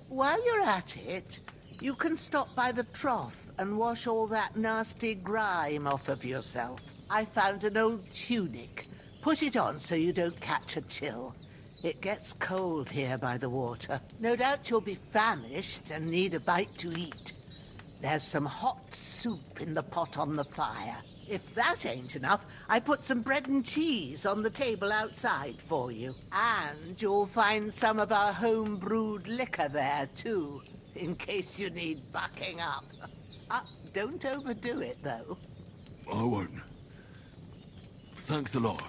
While you're at it, you can stop by the trough and wash all that nasty grime off of yourself. I found an old tunic. Put it on so you don't catch a chill. It gets cold here by the water. No doubt you'll be famished and need a bite to eat. There's some hot soup in the pot on the fire. If that ain't enough, I put some bread and cheese on the table outside for you. And you'll find some of our home-brewed liquor there, too, in case you need bucking up. Don't overdo it, though. I won't. Thanks a lot.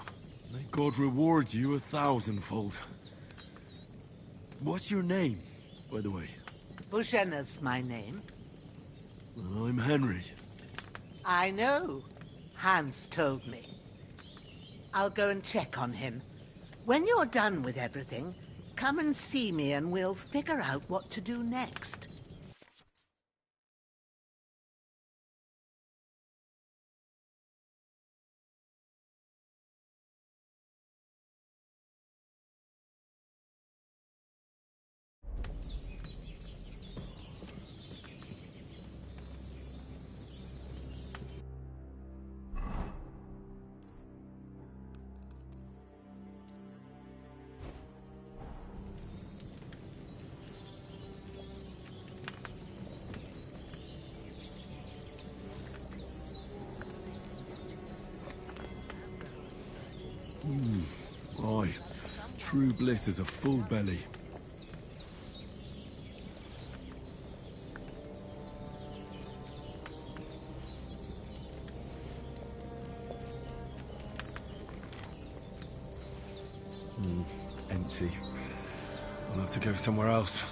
May God reward you 1,000-fold. What's your name, by the way? Bushenna's my name. Well, I'm Henry. I know. Hans told me. I'll go and check on him. When you're done with everything, come and see me and we'll figure out what to do next. Aye. True bliss is a full belly. Empty. I'll have to go somewhere else.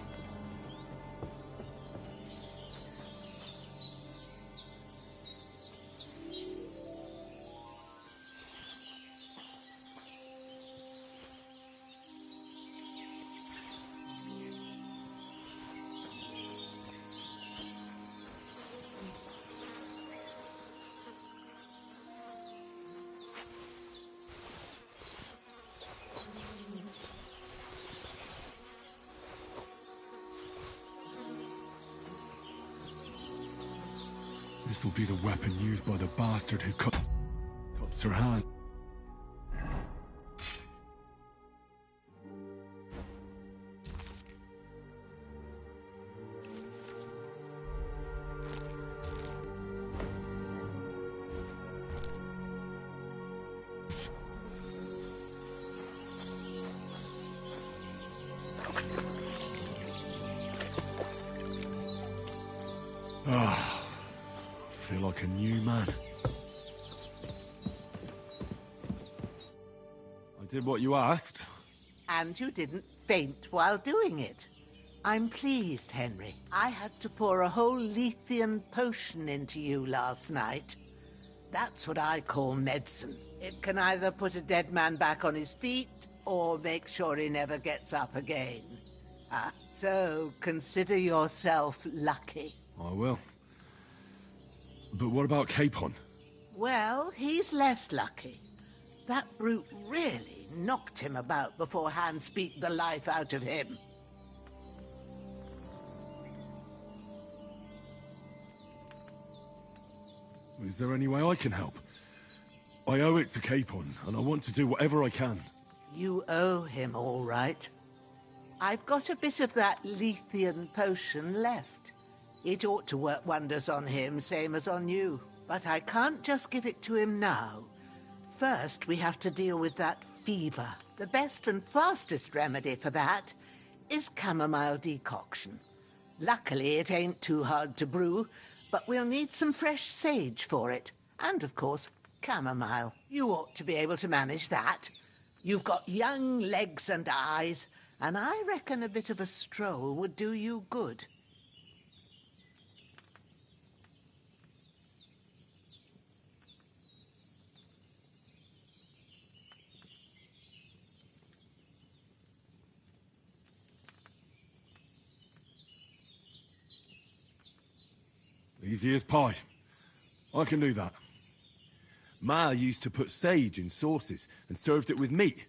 This will be the weapon used by the bastard who cuts her hand. I feel like a new man. I did what you asked. And you didn't faint while doing it. I'm pleased, Henry. I had to pour a whole Lethean potion into you last night. That's what I call medicine. It can either put a dead man back on his feet, or make sure he never gets up again. So consider yourself lucky. I will. But what about Capon? Well, he's less lucky. That brute really knocked him about before Hans beat the life out of him. Is there any way I can help? I owe it to Capon, and I want to do whatever I can. You owe him, all right. I've got a bit of that Lethean potion left. It ought to work wonders on him, same as on you. But I can't just give it to him now. First, we have to deal with that fever. The best and fastest remedy for that is chamomile decoction. Luckily, it ain't too hard to brew, but we'll need some fresh sage for it. And, of course, chamomile. You ought to be able to manage that. You've got young legs and eyes, and I reckon a bit of a stroll would do you good. Easy as pie. I can do that. Ma used to put sage in sauces and served it with meat.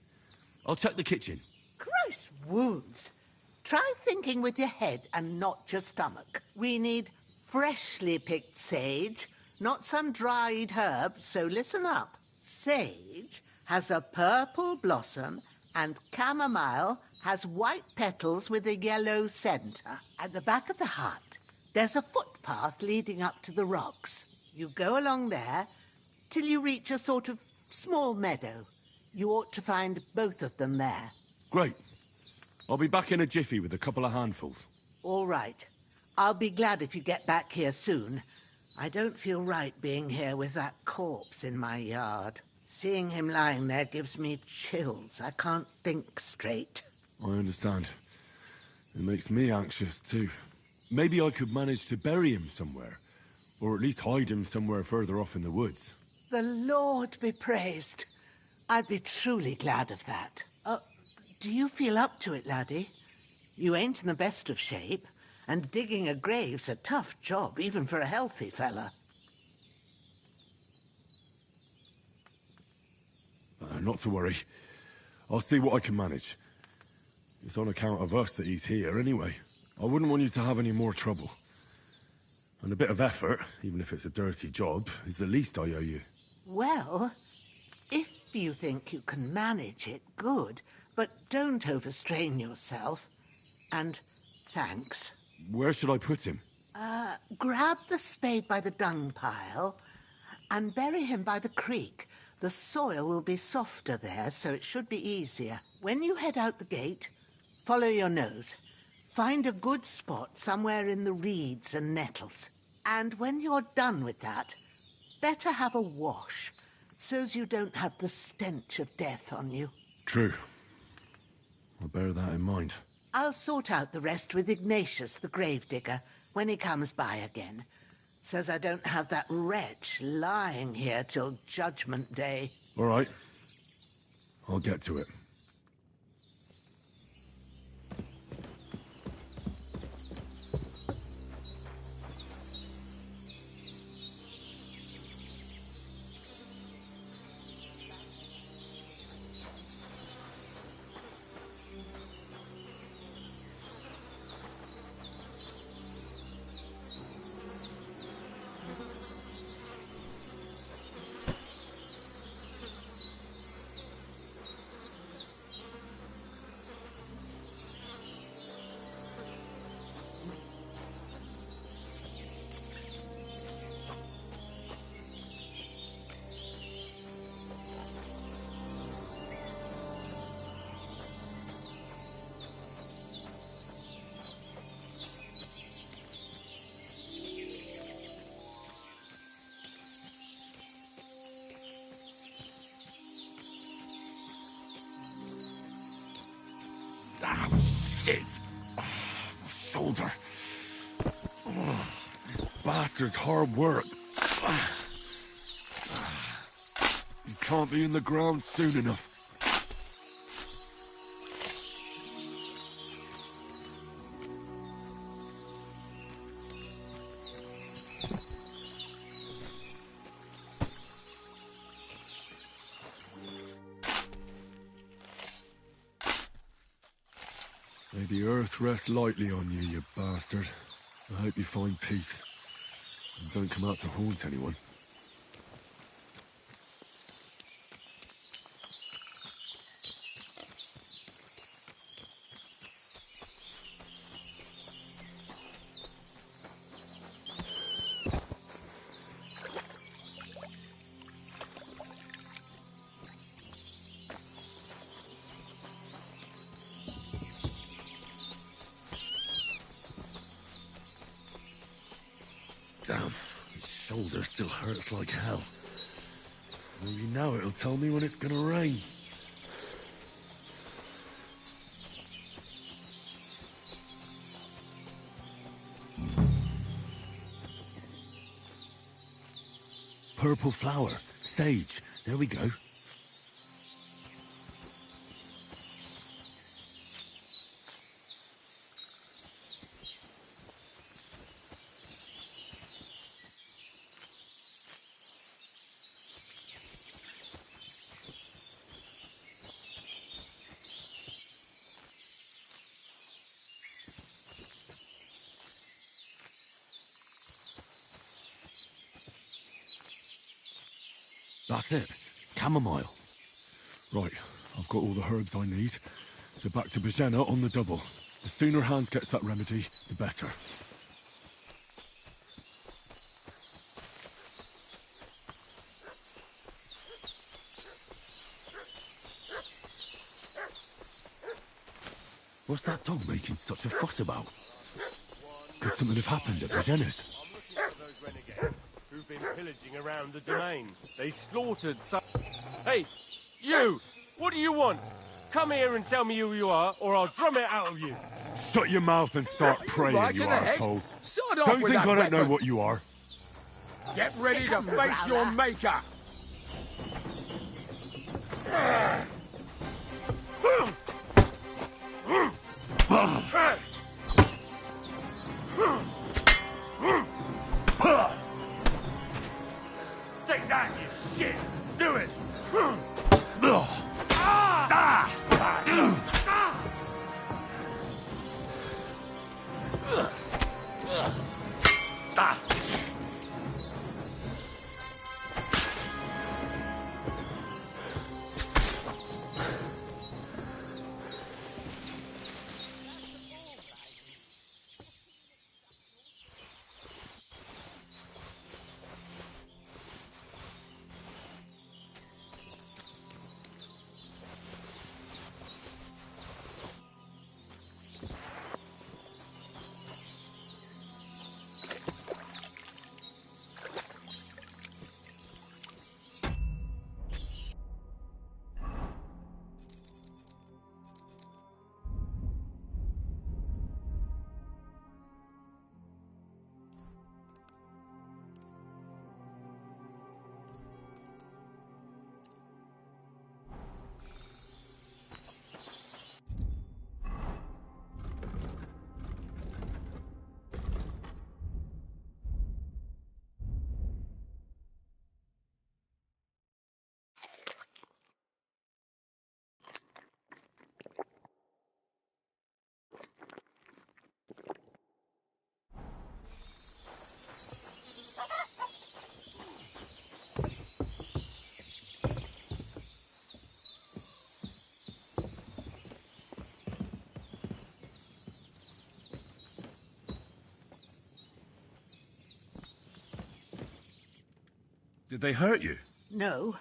I'll check the kitchen. Christ wounds. Try thinking with your head and not your stomach. We need freshly picked sage, not some dried herb, so listen up. Sage has a purple blossom and chamomile has white petals with a yellow centre. At the back of the hut, there's a footpath leading up to the rocks. You go along there till you reach a sort of small meadow. You ought to find both of them there. Great. I'll be back in a jiffy with a couple of handfuls. All right. I'll be glad if you get back here soon. I don't feel right being here with that corpse in my yard. Seeing him lying there gives me chills. I can't think straight. I understand. It makes me anxious, too. Maybe I could manage to bury him somewhere. Or at least hide him somewhere further off in the woods. The Lord be praised. I'd be truly glad of that. Do you feel up to it, laddie? You ain't in the best of shape, and digging a grave's a tough job, even for a healthy fella. Not to worry. I'll see what I can manage. It's on account of us that he's here, anyway. I wouldn't want you to have any more trouble. And a bit of effort, even if it's a dirty job, is the least I owe you. Well, if you think you can manage it, good. But don't overstrain yourself. And thanks. Where should I put him? Grab the spade by the dung pile and bury him by the creek. The soil will be softer there, so it should be easier. When you head out the gate, follow your nose. Find a good spot somewhere in the reeds and nettles. And when you're done with that, better have a wash, so's you don't have the stench of death on you. True. I'll bear that in mind. I'll sort out the rest with Ignatius, the gravedigger, when he comes by again, so's I don't have that wretch lying here till Judgment Day. All right. I'll get to it. Ah, shit! Oh, my shoulder. Oh, this bastard's hard work. You can't be in the ground soon enough. May the earth rest lightly on you, you bastard. I hope you find peace. And don't come out to haunt anyone. Damn, his shoulder still hurts like hell. Maybe now it'll tell me when it's gonna rain. Purple flower, sage, there we go. That's it. Chamomile. Right, I've got all the herbs I need. So back to Bajena on the double. The sooner Hans gets that remedy, the better. What's that dog making such a fuss about? Could something have happened at Bajena's? Who've been pillaging around the domain. They slaughtered some... Hey, you! What do you want? Come here and tell me who you are, or I'll drum it out of you. Shut your mouth and start praying, right you in the head? asshole. Start off Don't with think that I don't know weapon. what you are. Get ready to face your maker! Take that, you shit! Do it! Did they hurt you? No,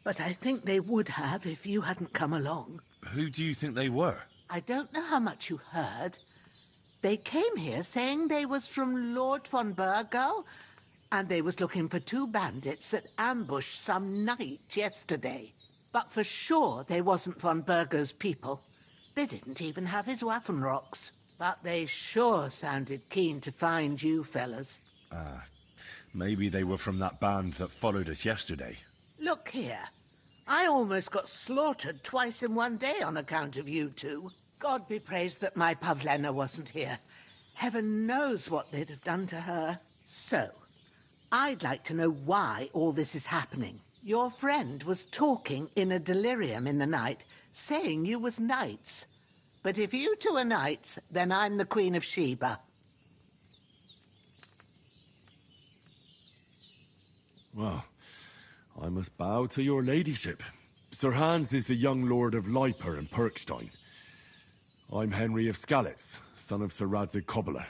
but I think they would have if you hadn't come along. Who do you think they were? I don't know how much you heard. They came here saying they was from Lord von Burgo, and they was looking for 2 bandits that ambushed some knight yesterday. But for sure they wasn't von Burgo's people. They didn't even have his Waffenrocks. But they sure sounded keen to find you fellas. Maybe they were from that band that followed us yesterday. Look here. I almost got slaughtered twice in one day on account of you two. God be praised that my Pavlena wasn't here. Heaven knows what they'd have done to her. So, I'd like to know why all this is happening. Your friend was talking in a delirium in the night, saying you was knights. But if you two are knights, then I'm the Queen of Sheba. Well, I must bow to your ladyship. Sir Hans is the young lord of Leiper and Perkstein. I'm Henry of Skalitz, son of Sir Radzig Kobyla,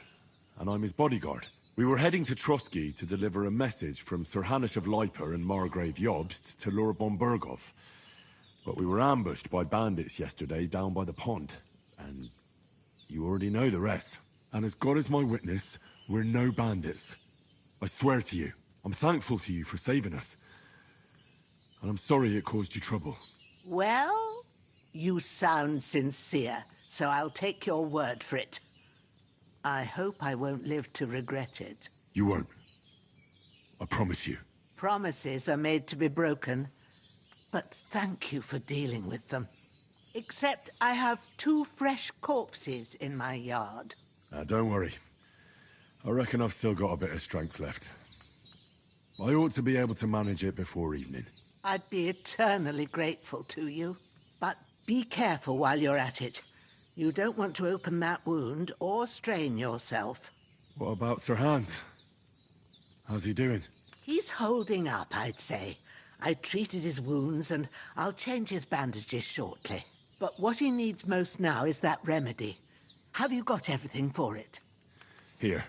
and I'm his bodyguard. We were heading to Trotsky to deliver a message from Sir Hanush of Leiper and Margrave Jobst to Lord von Burgov. But we were ambushed by bandits yesterday down by the pond, and you already know the rest. And as God is my witness, we're no bandits. I swear to you. I'm thankful to you for saving us. And I'm sorry it caused you trouble. Well, you sound sincere, so I'll take your word for it. I hope I won't live to regret it. You won't. I promise you. Promises are made to be broken, but thank you for dealing with them. Except I have 2 fresh corpses in my yard. Don't worry. I reckon I've still got a bit of strength left. I ought to be able to manage it before evening. I'd be eternally grateful to you. But be careful while you're at it. You don't want to open that wound or strain yourself. What about Sir Hans? How's he doing? He's holding up, I'd say. I treated his wounds and I'll change his bandages shortly. But what he needs most now is that remedy. Have you got everything for it? Here.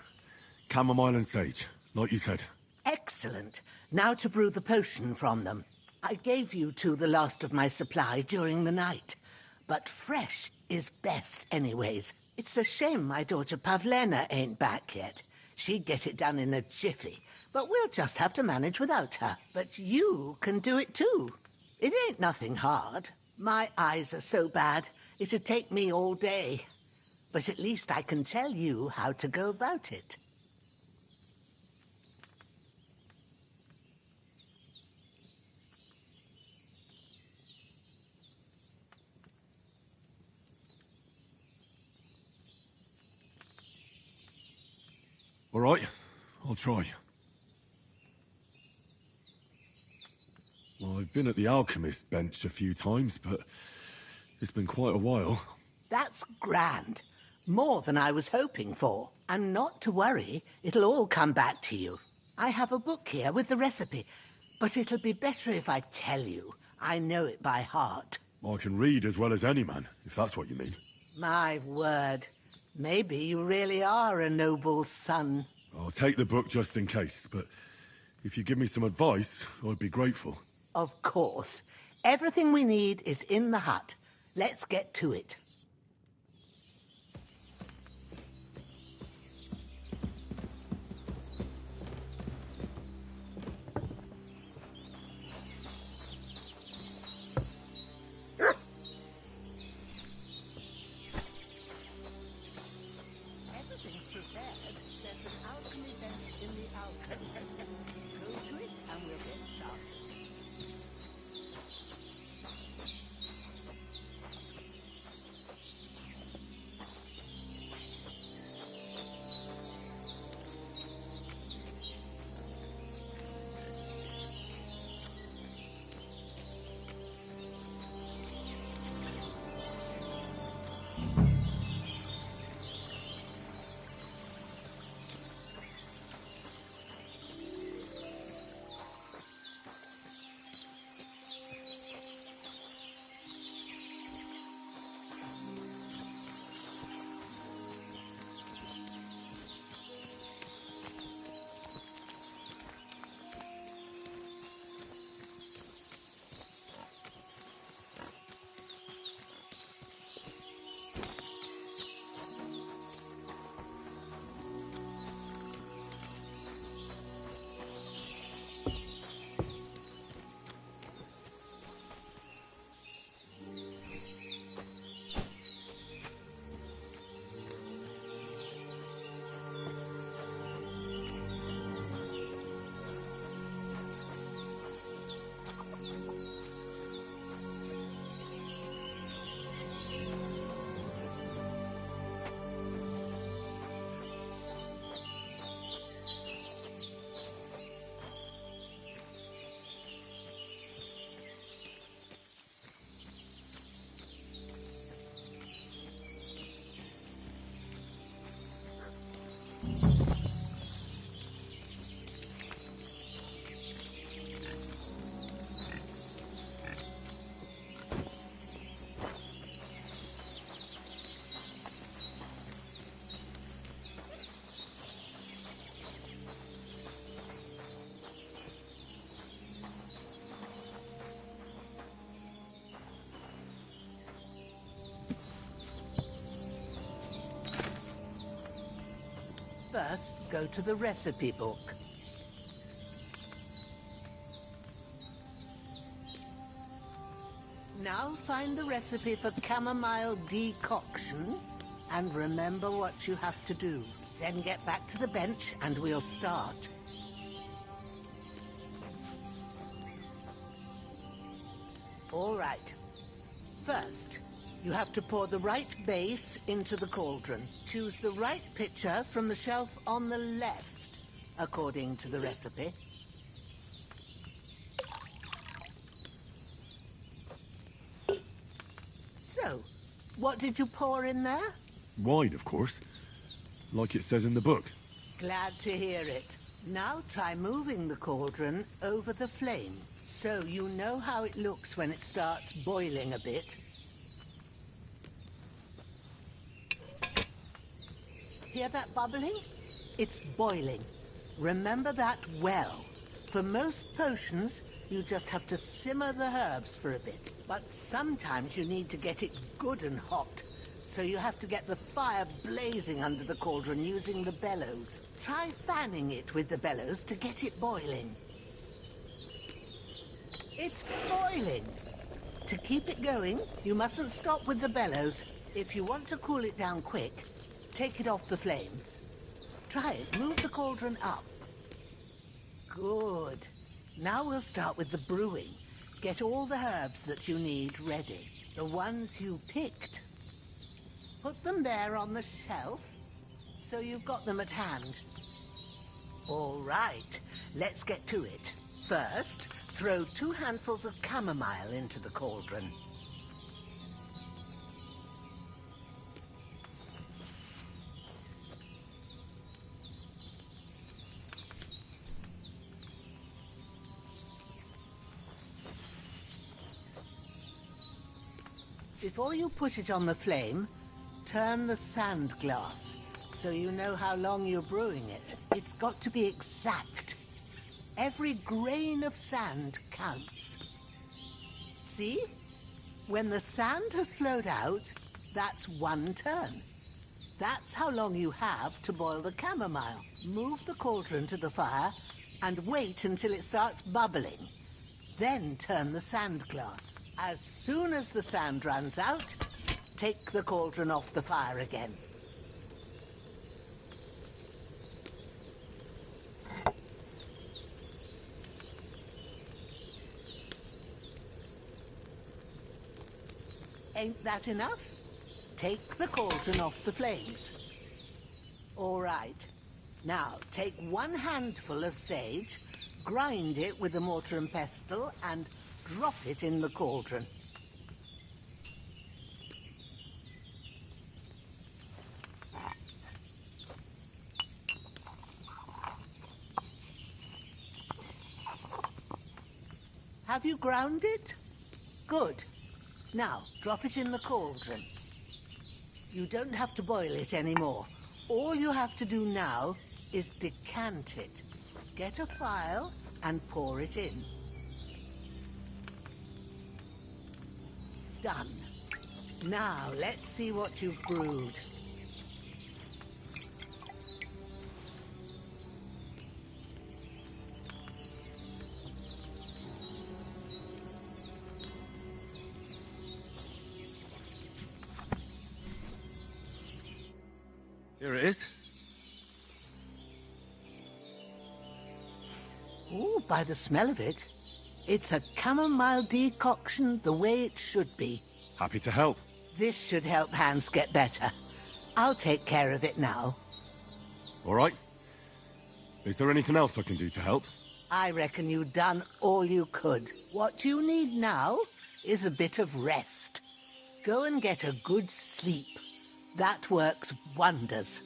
Chamomile and sage, like you said. Excellent. Now to brew the potion from them. I gave you two the last of my supply during the night. But fresh is best anyways. It's a shame my daughter Pavlena ain't back yet. She'd get it done in a jiffy. But we'll just have to manage without her. But you can do it too. It ain't nothing hard. My eyes are so bad, it'd take me all day. But at least I can tell you how to go about it. All right, I'll try. Well, I've been at the alchemist bench a few times, but it's been quite a while. That's grand. More than I was hoping for. And not to worry, it'll all come back to you. I have a book here with the recipe, but it'll be better if I tell you. I know it by heart. I can read as well as any man, if that's what you mean. My word. Maybe you really are a noble son. I'll take the book just in case, but if you give me some advice, I'd be grateful. Of course. Everything we need is in the hut. Let's get to it. Everything's prepared. There's an alchemy bench in the alcove. Go to it and we'll get started. First, go to the recipe book. Now find the recipe for chamomile decoction and remember what you have to do. Then get back to the bench and we'll start. All right. First, you have to pour the right base into the cauldron. Choose the right pitcher from the shelf on the left, according to the recipe. So, what did you pour in there? Wine, of course. Like it says in the book. Glad to hear it. Now try moving the cauldron over the flame, so you know how it looks when it starts boiling a bit. Hear that bubbling? It's boiling. Remember that well. For most potions, you just have to simmer the herbs for a bit. But sometimes you need to get it good and hot. So you have to get the fire blazing under the cauldron using the bellows. Try fanning it with the bellows to get it boiling. It's boiling. To keep it going, you mustn't stop with the bellows. If you want to cool it down quick, take it off the flames. Try it. Move the cauldron up. Good. Now we'll start with the brewing. Get all the herbs that you need ready. The ones you picked. Put them there on the shelf, so you've got them at hand. All right, let's get to it. First, throw 2 handfuls of chamomile into the cauldron. Before you put it on the flame, turn the sand glass, so you know how long you're brewing it. It's got to be exact. Every grain of sand counts. See? When the sand has flowed out, that's 1 turn. That's how long you have to boil the chamomile. Move the cauldron to the fire and wait until it starts bubbling. Then turn the sand glass. As soon as the sand runs out, take the cauldron off the fire again. Ain't that enough? Take the cauldron off the flames. All right. Now, take 1 handful of sage, grind it with a mortar and pestle, and drop it in the cauldron. Have you ground it? Good. Now, drop it in the cauldron. You don't have to boil it anymore. All you have to do now is decant it. Get a phial and pour it in. Done. Now, let's see what you've brewed. Here it is. Ooh, by the smell of it, it's a chamomile decoction the way it should be. Happy to help. This should help Hans get better. I'll take care of it now. All right. Is there anything else I can do to help? I reckon you've done all you could. What you need now is a bit of rest. Go and get a good sleep. That works wonders.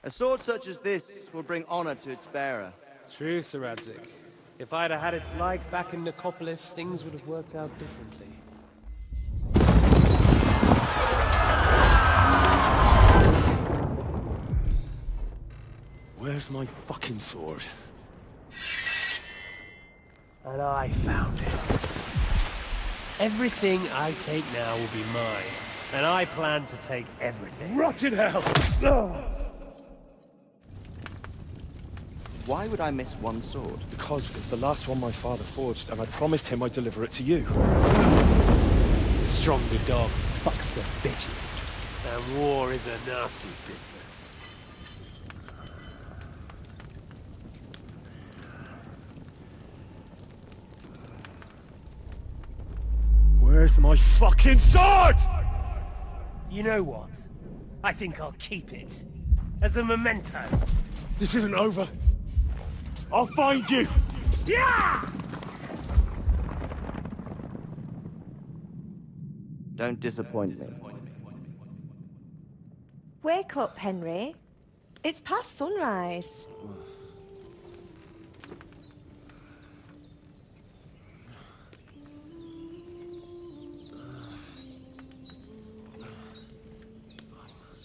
A sword such as this will bring honor to its bearer. True, Sir Radzik. If I'd have had its like back in Nicopolis, things would have worked out differently. Where's my fucking sword? And I found it. Everything I take now will be mine. And I plan to take everything. Rotted hell! Why would I miss one sword? Because it's the last one my father forged, and I promised him I'd deliver it to you. Stronger dog fucks the bitches. And war is a nasty business. Where's my fucking sword? You know what? I think I'll keep it. As a memento. This isn't over. I'll find you. Yeah! Don't disappoint me. Wake up, Henry. It's past sunrise.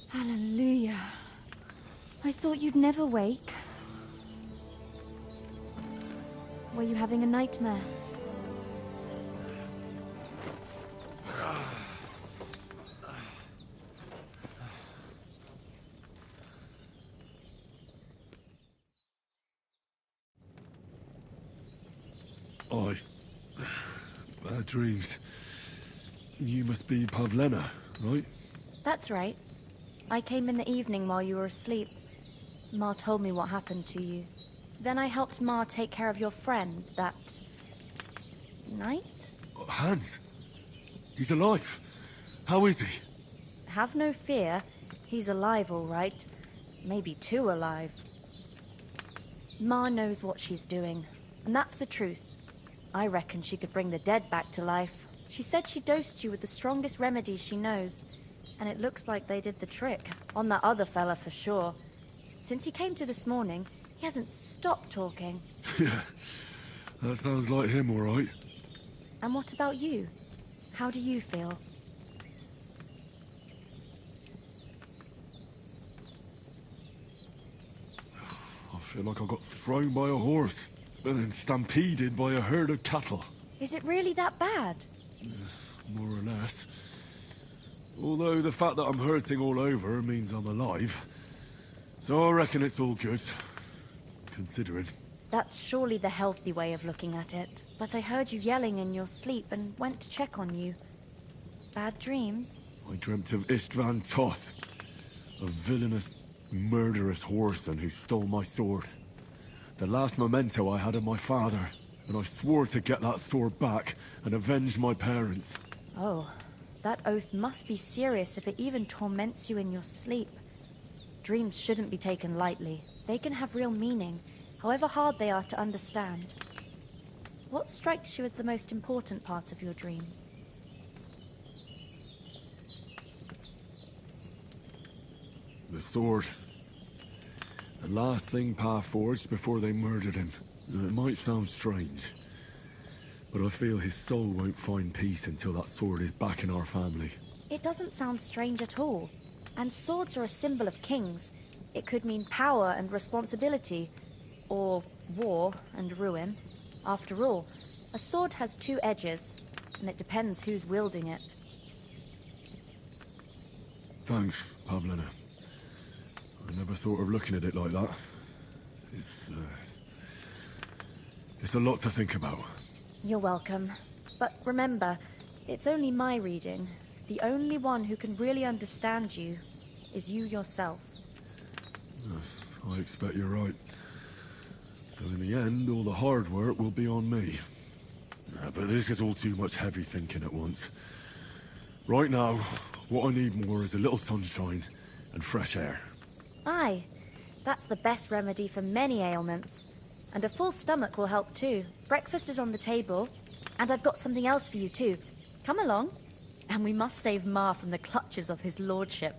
Hallelujah. I thought you'd never wake. Were you having a nightmare? Bad dreams. You must be Pavlena, right? That's right. I came in the evening while you were asleep. Ma told me what happened to you. Then I helped Ma take care of your friend that night? Hans? He's alive. How is he? Have no fear. He's alive, all right. Maybe too alive. Ma knows what she's doing, and that's the truth. I reckon she could bring the dead back to life. She said she dosed you with the strongest remedies she knows, and it looks like they did the trick. On that other fella for sure. Since he came to this morning, he hasn't stopped talking. Yeah, that sounds like him, all right. And what about you? How do you feel? I feel like I got thrown by a horse, and then stampeded by a herd of cattle. Is it really that bad? More or less. Although the fact that I'm hurting all over means I'm alive. So I reckon it's all good. Considering. That's surely the healthy way of looking at it. But I heard you yelling in your sleep and went to check on you. Bad dreams? I dreamt of Istvan Toth, a villainous, murderous whoreson who stole my sword. The last memento I had of my father, and I swore to get that sword back and avenge my parents. Oh, that oath must be serious if it even torments you in your sleep. Dreams shouldn't be taken lightly. They can have real meaning, however hard they are to understand. What strikes you as the most important part of your dream? The sword. The last thing Pa forged before they murdered him. It might sound strange, but I feel his soul won't find peace until that sword is back in our family. It doesn't sound strange at all. And swords are a symbol of kings. It could mean power and responsibility, or war and ruin. After all, a sword has two edges, and it depends who's wielding it. Thanks, Pavlena. I never thought of looking at it like that. It's a lot to think about. You're welcome. But remember, it's only my reading. The only one who can really understand you is you yourself. I expect you're right. So in the end, all the hard work will be on me. But this is all too much heavy thinking at once. Right now, what I need more is a little sunshine and fresh air. Aye, that's the best remedy for many ailments. And a full stomach will help too. Breakfast is on the table, and I've got something else for you too. Come along. And we must save Ma from the clutches of his lordship.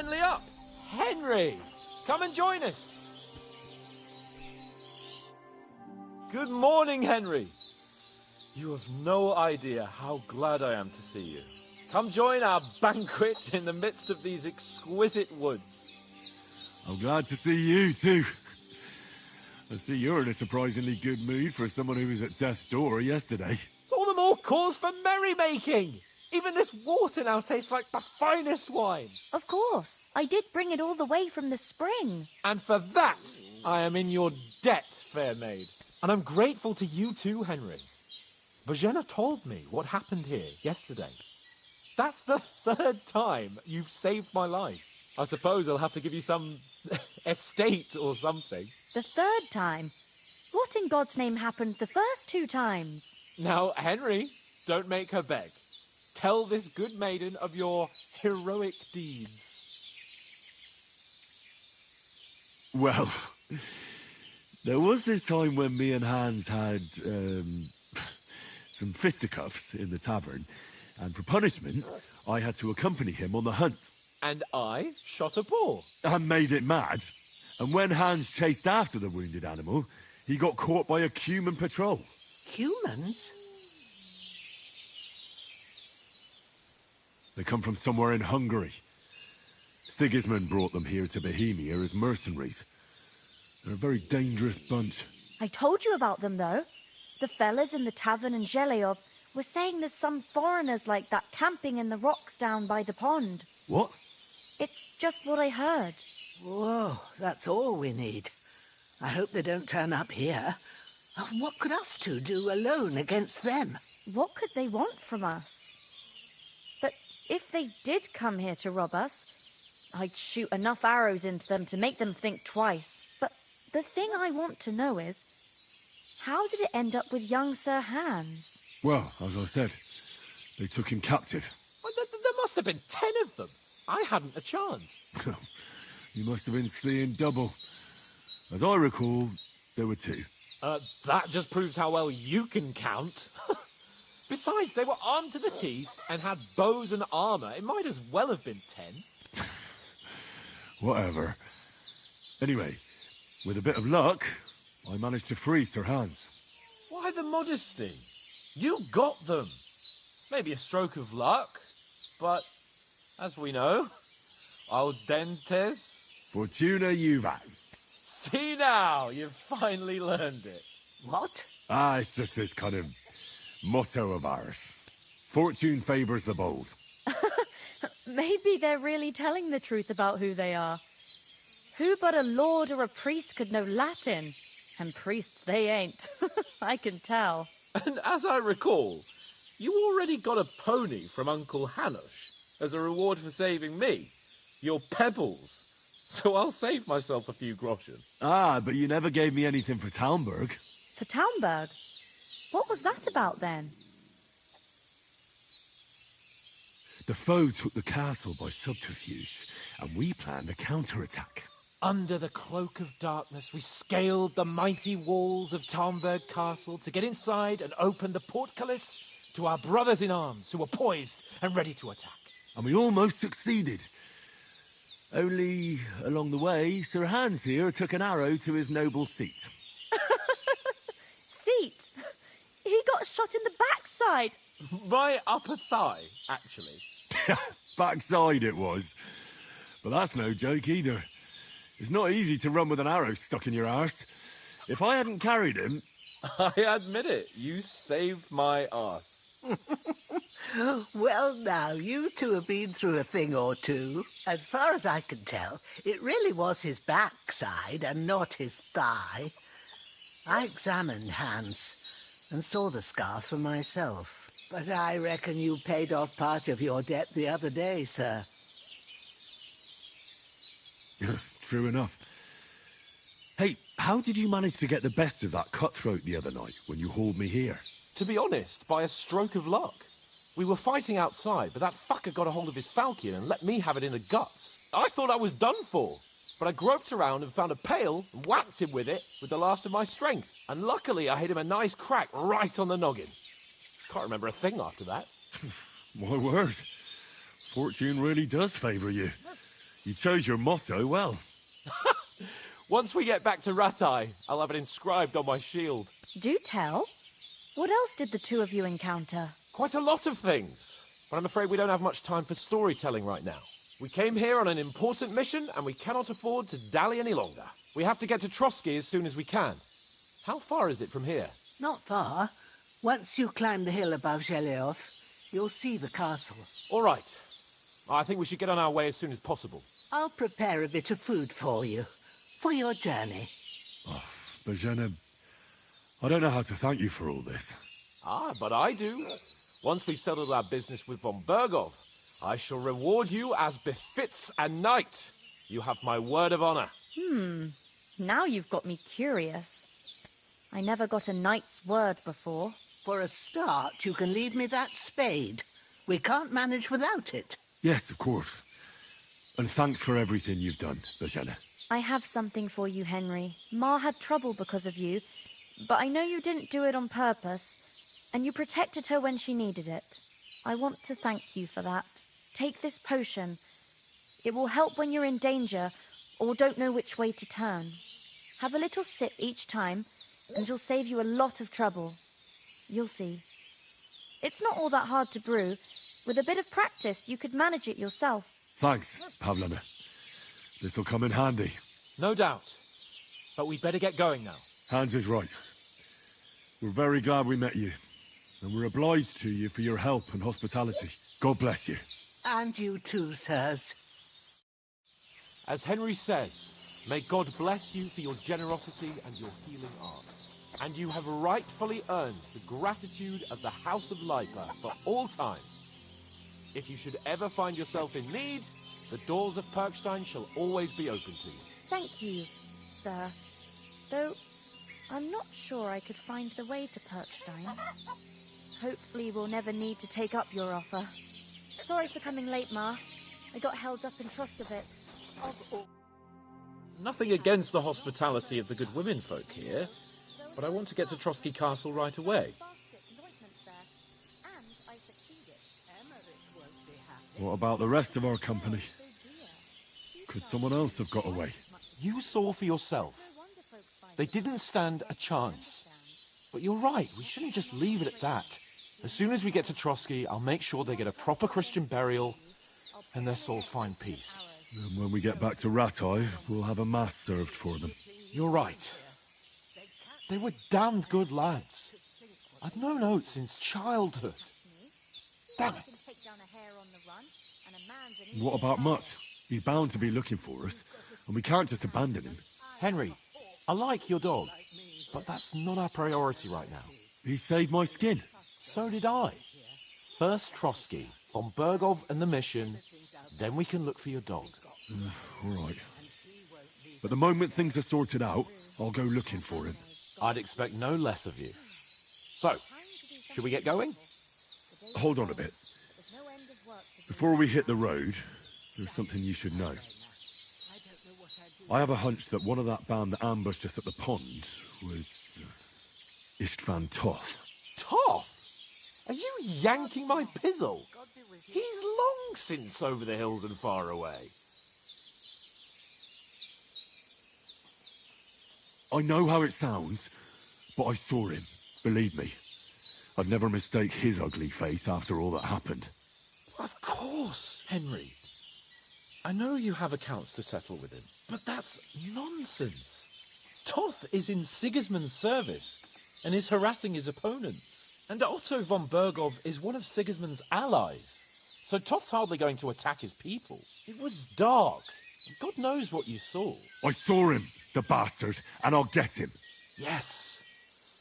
finally up. Henry, come and join us. Good morning, Henry. You have no idea how glad I am to see you. Come join our banquet in the midst of these exquisite woods. I'm glad to see you, too. I see you're in a surprisingly good mood for someone who was at death's door yesterday. It's all the more cause for merrymaking. Even this water now tastes like the finest wine. Of course. I did bring it all the way from the spring. And for that, I am in your debt, fair maid. And I'm grateful to you too, Henry. Bojena told me what happened here yesterday. That's the 3rd time you've saved my life. I suppose I'll have to give you some estate or something. The 3rd time? What in God's name happened the first 2 times? Now, Henry, don't make her beg. Tell this good maiden of your heroic deeds. Well, there was this time when me and Hans had some fisticuffs in the tavern, and for punishment, I had to accompany him on the hunt. And I shot a boar. And made it mad. And when Hans chased after the wounded animal, he got caught by a human patrol. Humans? They come from somewhere in Hungary. Sigismund brought them here to Bohemia as mercenaries. They're a very dangerous bunch. I told you about them, though. The fellas in the tavern in Zheleov were saying there's some foreigners like that camping in the rocks down by the pond. What? It's just what I heard. Whoa, that's all we need. I hope they don't turn up here. What could us two do alone against them? What could they want from us? But if they did come here to rob us, I'd shoot enough arrows into them to make them think twice. But the thing I want to know is, how did it end up with young Sir Hans? Well, as I said, they took him captive. Well, there must have been 10 of them. I hadn't a chance. You must have been seeing double. As I recall, there were 2. That just proves how well you can count. Besides, they were armed to the teeth and had bows and armour. It might as well have been 10. Whatever. Anyway, with a bit of luck, I managed to free Sir Hans. Why the modesty? You got them. Maybe a stroke of luck, but as we know, al dentes... Fortuna juvat. See now, you've finally learned it. What? It's just this kind of motto of ours. Fortune favours the bold. Maybe they're really telling the truth about who they are. Who but a lord or a priest could know Latin? And priests they ain't. I can tell. And as I recall, you already got a pony from Uncle Hanush as a reward for saving me. Your pebbles. So I'll save myself a few groschen. But you never gave me anything for Talmberg. For Talmberg? What was that about then? The foe took the castle by subterfuge, and we planned a counterattack. Under the cloak of darkness, we scaled the mighty walls of Talmberg Castle to get inside and open the portcullis to our brothers-in-arms who were poised and ready to attack. And we almost succeeded. Only, along the way, Sir Hans here took an arrow to his noble seat. Seat? He got shot in the backside. My upper thigh, actually. Backside it was. But that's no joke either. It's not easy to run with an arrow stuck in your arse. If I hadn't carried him... I admit it, you saved my arse. Well, now, you two have been through a thing or two. As far as I can tell, it really was his backside and not his thigh. I examined Hans and saw the scar for myself. But I reckon you paid off part of your debt the other day, sir. True enough. Hey, how did you manage to get the best of that cutthroat the other night when you hauled me here? To be honest, by a stroke of luck. We were fighting outside, but that fucker got a hold of his falchion and let me have it in the guts. I thought I was done for, but I groped around and found a pail and whacked him with it with the last of my strength. And luckily, I hit him a nice crack right on the noggin. Can't remember a thing after that. My word. Fortune really does favour you. You chose your motto well. Once we get back to Ratai, I'll have it inscribed on my shield. Do tell. What else did the two of you encounter? Quite a lot of things, but I'm afraid we don't have much time for storytelling right now. We came here on an important mission, and we cannot afford to dally any longer. We have to get to Trotsky as soon as we can. How far is it from here? Not far. Once you climb the hill above Zhelioth, you'll see the castle. All right. I think we should get on our way as soon as possible. I'll prepare a bit of food for you, for your journey. Oh, Bozhena, I don't know how to thank you for all this. Ah, but I do. Once we've settled our business with von Bergov, I shall reward you as befits a knight. You have my word of honor. Now you've got me curious. I never got a knight's word before. For a start, you can leave me that spade. We can't manage without it. Yes, of course. And thanks for everything you've done, Bozhena. I have something for you, Henry. Ma had trouble because of you, but I know you didn't do it on purpose, and you protected her when she needed it. I want to thank you for that. Take this potion. It will help when you're in danger or don't know which way to turn. Have a little sip each time, and it'll save you a lot of trouble. You'll see. It's not all that hard to brew. With a bit of practice, you could manage it yourself. Thanks, Pavlana. This'll come in handy. No doubt. But we'd better get going now. Hans is right. We're very glad we met you. And we're obliged to you for your help and hospitality. God bless you. And you too, sirs. As Henry says, may God bless you for your generosity and your healing arts. And you have rightfully earned the gratitude of the House of Leipa for all time. If you should ever find yourself in need, the doors of Perkstein shall always be open to you. Thank you, sir. Though, I'm not sure I could find the way to Perkstein. Hopefully we'll never need to take up your offer. Sorry for coming late, Ma. I got held up in Troskovitz. Nothing against the hospitality of the good women folk here, but I want to get to Trotsky Castle right away. What about the rest of our company? Could someone else have got away? You saw for yourself. They didn't stand a chance. But you're right, we shouldn't just leave it at that. As soon as we get to Trotsky, I'll make sure they get a proper Christian burial and their souls find peace. And when we get back to Ratai, we'll have a mass served for them. You're right. They were damned good lads. I've known Oates since childhood. Damn it. What about Mutt? He's bound to be looking for us, and we can't just abandon him. Henry, I like your dog, but that's not our priority right now. He saved my skin. So did I. First Trotsky, von Bergov and the mission, then we can look for your dog. All right. But the moment things are sorted out, I'll go looking for him. I'd expect no less of you. So, should we get going? Hold on a bit. Before we hit the road, there's something you should know. I have a hunch that one of that band that ambushed us at the pond was Istvan Toth. Toth? Are you yanking my pizzle? He's long since over the hills and far away. I know how it sounds, but I saw him. Believe me. I'd never mistake his ugly face after all that happened. Of course, Henry. I know you have accounts to settle with him, but that's nonsense. Toth is in Sigismund's service and is harassing his opponents. And Otto von Bergov is one of Sigismund's allies. So Toth's hardly going to attack his people. It was dark. God knows what you saw. I saw him, the bastard, and I'll get him. Yes.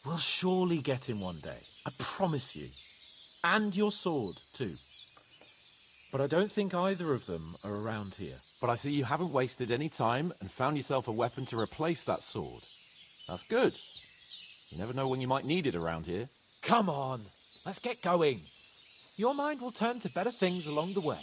We'll surely get him one day. I promise you. And your sword, too. But I don't think either of them are around here. But I see you haven't wasted any time and found yourself a weapon to replace that sword. That's good. You never know when you might need it around here. Come on, let's get going. Your mind will turn to better things along the way.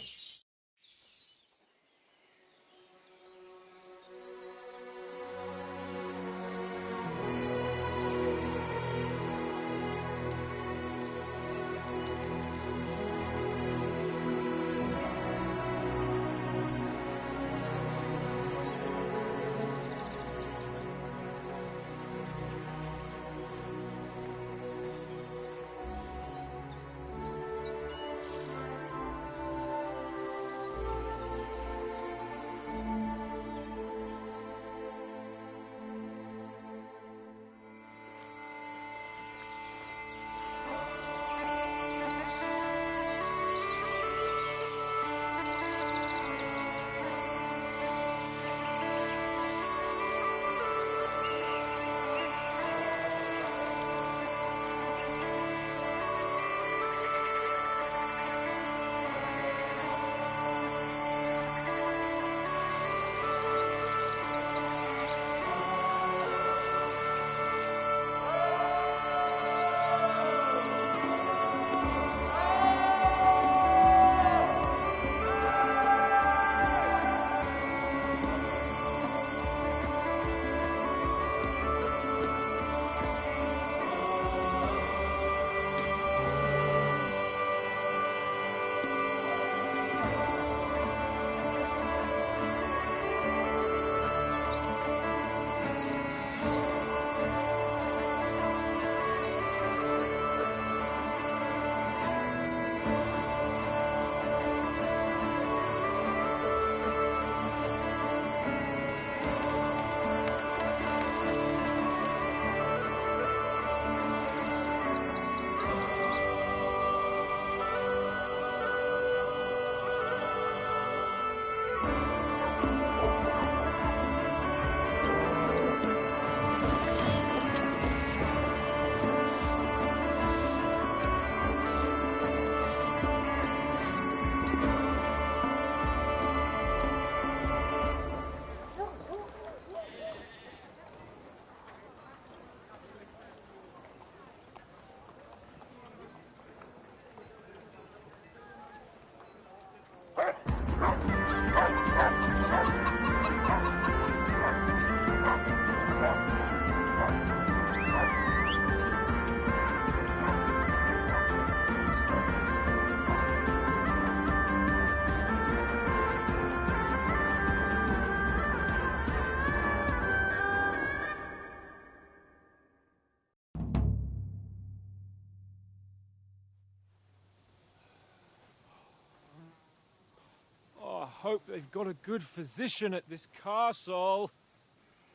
hope they've got a good physician at this castle.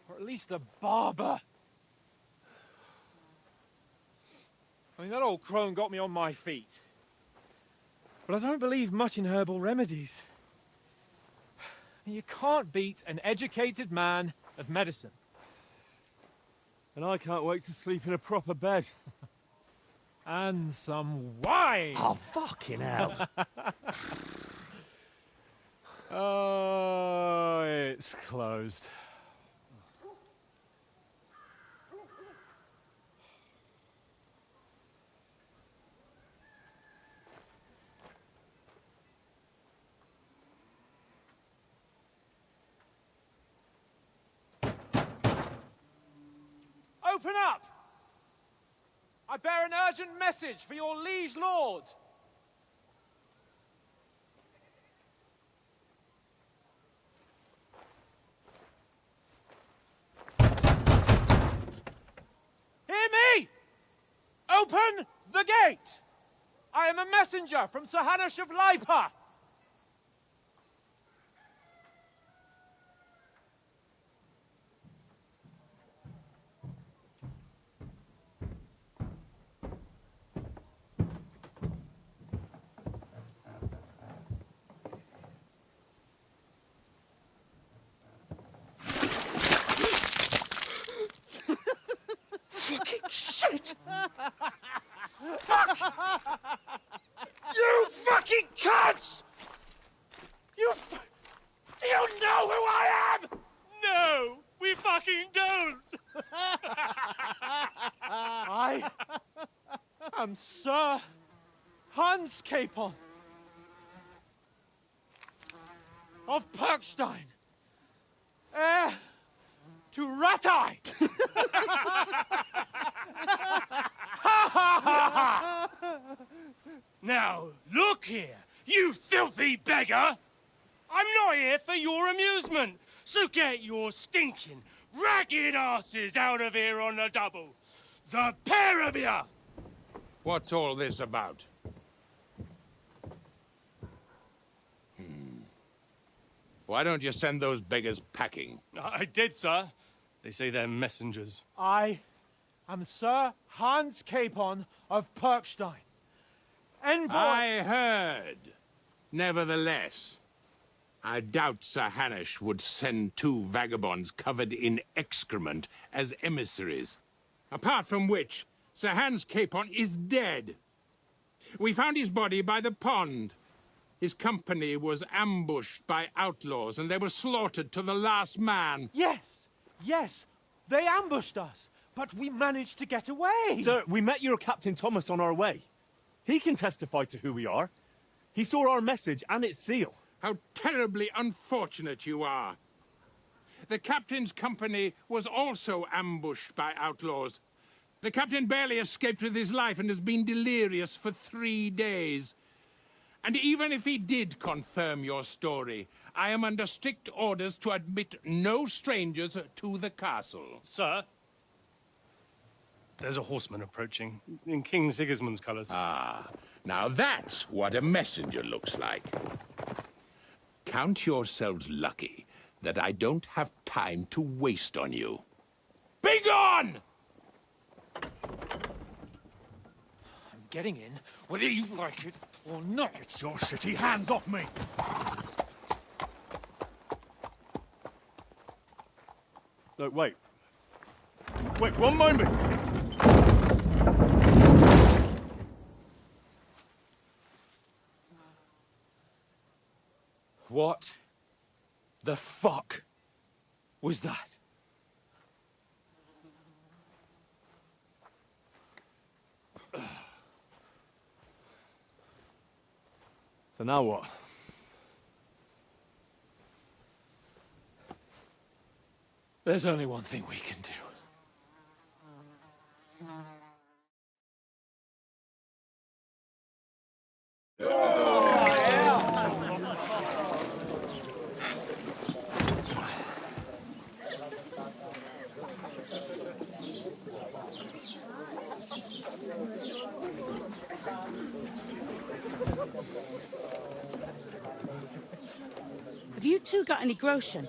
Or at least a barber. I mean, that old crone got me on my feet. But I don't believe much in herbal remedies. You can't beat an educated man of medicine. And I can't wait to sleep in a proper bed. And some wine! Oh, fucking hell. Oh, it's closed. Open up! I bear an urgent message for your liege lord. Hear me! Open the gate! I am a messenger from Sir Hanush of Lipa. Fucking shit! Fuck! You fucking cunts! Do you know who I am? No, we fucking don't! I am Sir Hans Capon of Perkstein, heir to Ratai! Now, look here, you filthy beggar! I'm not here for your amusement, so get your stinking, ragged asses out of here on the double. The pair of you! What's all this about? Why don't you send those beggars packing? I did, sir. They say they're messengers. I am Sir Hans Capon of Perkstein. Envoy... I heard. Nevertheless, I doubt Sir Hanush would send two vagabonds covered in excrement as emissaries. Apart from which, Sir Hans Capon is dead. We found his body by the pond. His company was ambushed by outlaws, and they were slaughtered to the last man. Yes, yes, they ambushed us, but we managed to get away. Sir, we met your Captain Thomas on our way. He can testify to who we are. He saw our message and its seal. How terribly unfortunate you are. The captain's company was also ambushed by outlaws. The captain barely escaped with his life and has been delirious for 3 days. And even if he did confirm your story, I am under strict orders to admit no strangers to the castle. Sir, there's a horseman approaching, in King Sigismund's colours. Ah, now that's what a messenger looks like. Count yourselves lucky that I don't have time to waste on you. Be gone! I'm getting in, whether you like it or not. Get your shitty hands off me! No, wait. Wait, one moment! What the fuck was that? So now what? There's only one thing we can do. got any groschen?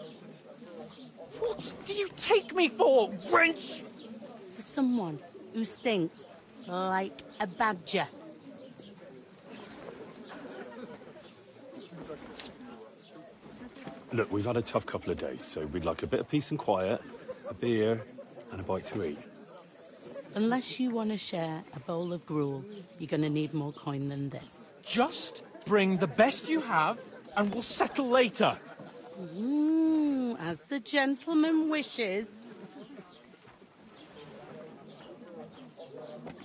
What do you take me for, wench? For someone who stinks like a badger. Look, we've had a tough couple of days, so we'd like a bit of peace and quiet, a beer, and a bite to eat. Unless you want to share a bowl of gruel, you're going to need more coin than this. Just bring the best you have, and we'll settle later. As the gentleman wishes.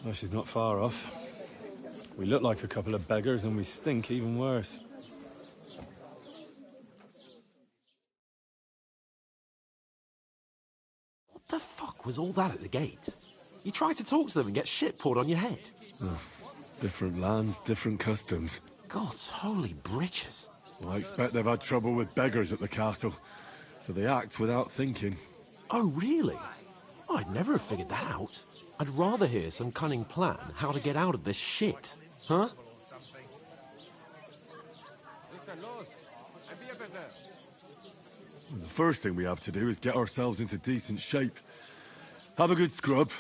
Well, she's not far off. We look like a couple of beggars, and we stink even worse. What the fuck was all that at the gate? You try to talk to them and get shit poured on your head. Oh, different lands, different customs. God's holy britches. Well, I expect they've had trouble with beggars at the castle, so they act without thinking. Oh, really? I'd never have figured that out. I'd rather hear some cunning plan how to get out of this shit. Huh? Well, the first thing we have to do is get ourselves into decent shape. Have a good scrub,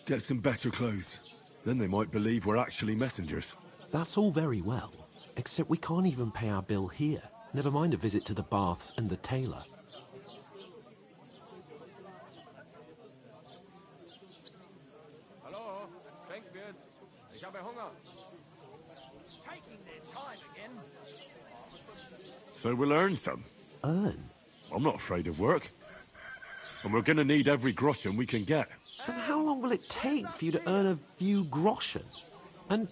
get some better clothes. Then they might believe we're actually messengers. That's all very well, except we can't even pay our bill here. Never mind a visit to the baths and the tailor. Hello, Trinkbeard. Ich habe Hunger. Taking their time again. So we'll earn some. Earn? I'm not afraid of work. And we're gonna need every groschen we can get. But how long will it take for you to earn a few groschen? And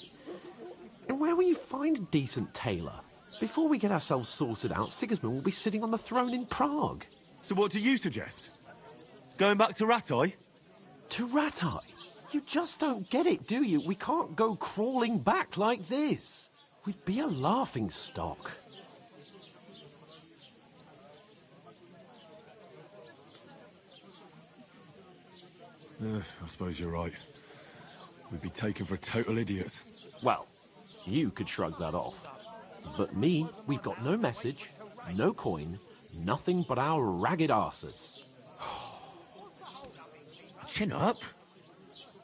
where will you find a decent tailor? Before we get ourselves sorted out, Sigismund will be sitting on the throne in Prague. So what do you suggest? Going back to Ratai? To Ratai? You just don't get it, do you? We can't go crawling back like this. We'd be a laughing stock. I suppose you're right. We'd be taken for total idiots. Well, you could shrug that off. But me, we've got no message, no coin, nothing but our ragged arses. Chin up.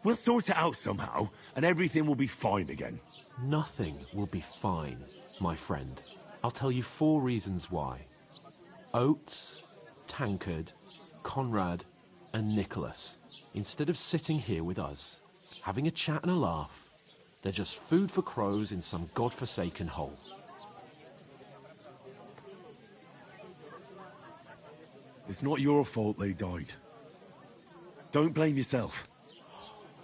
We'll sort it out somehow, and everything will be fine again. Nothing will be fine, my friend. I'll tell you 4 reasons why. Oates, Tankard, Conrad, and Nicholas. Instead of sitting here with us, having a chat and a laugh, they're just food for crows in some godforsaken hole. It's not your fault they died. Don't blame yourself.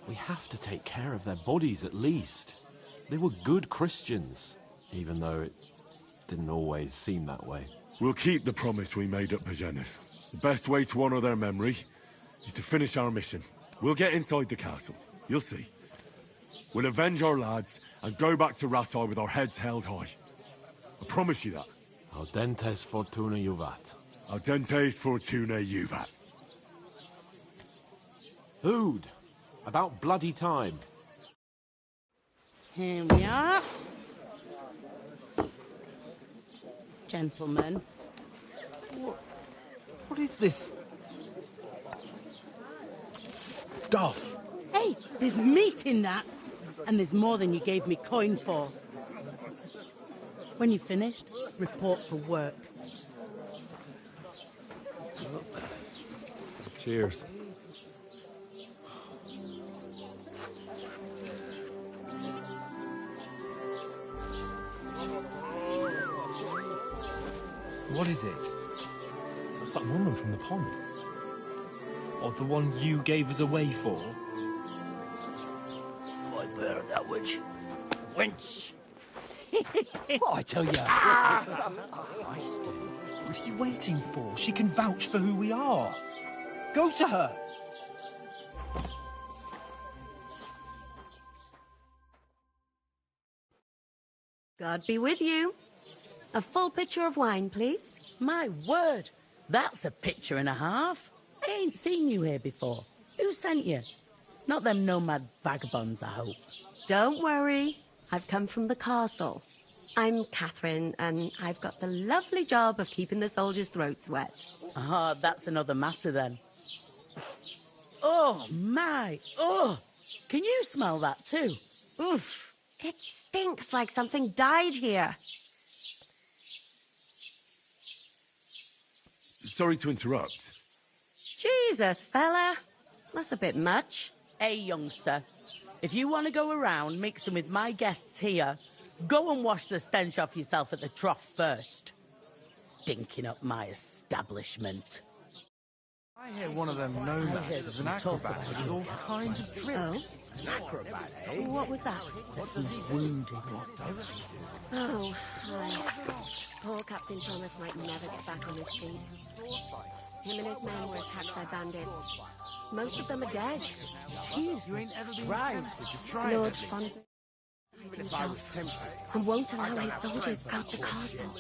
We have to take care of their bodies at least. They were good Christians, even though it didn't always seem that way. We'll keep the promise we made at Pagenis. The best way to honor their memory is to finish our mission. We'll get inside the castle. You'll see. We'll avenge our lads and go back to Ratai with our heads held high. I promise you that. Audentes fortuna juvat. Audentes fortuna juvat. Food. About bloody time. Here we are. Gentlemen. What is this stuff? Hey, there's meat in that. And there's more than you gave me coin for. When you're finished, report for work. Cheers. What is it? That's that woman from the pond. Or the one you gave us away for? Fight better at that witch. Wench! What I tell you? What are you waiting for? She can vouch for who we are. Go to her. God be with you. A full pitcher of wine, please. My word, that's a picture and a half. I ain't seen you here before. Who sent you? Not them nomad vagabonds, I hope. Don't worry. I've come from the castle. I'm Catherine, and I've got the lovely job of keeping the soldiers' throats wet. Ah, that's another matter then. Oh, my! Oh! Can you smell that too? Oof! It stinks like something died here. Sorry to interrupt. Jesus, fella. That's a bit much. Hey, youngster. If you want to go around mixing with my guests here, go and wash the stench off yourself at the trough first. Stinking up my establishment. I hear one of them nomads is an acrobat with all kinds of tricks. An acrobat, eh? What was that? He's wounded. Oh, poor Captain Thomas might never get back on his feet. Him and his men were attacked by bandits. Most of them are dead. Jesus Christ. Lord Font himself and won't allow his soldiers out the castle.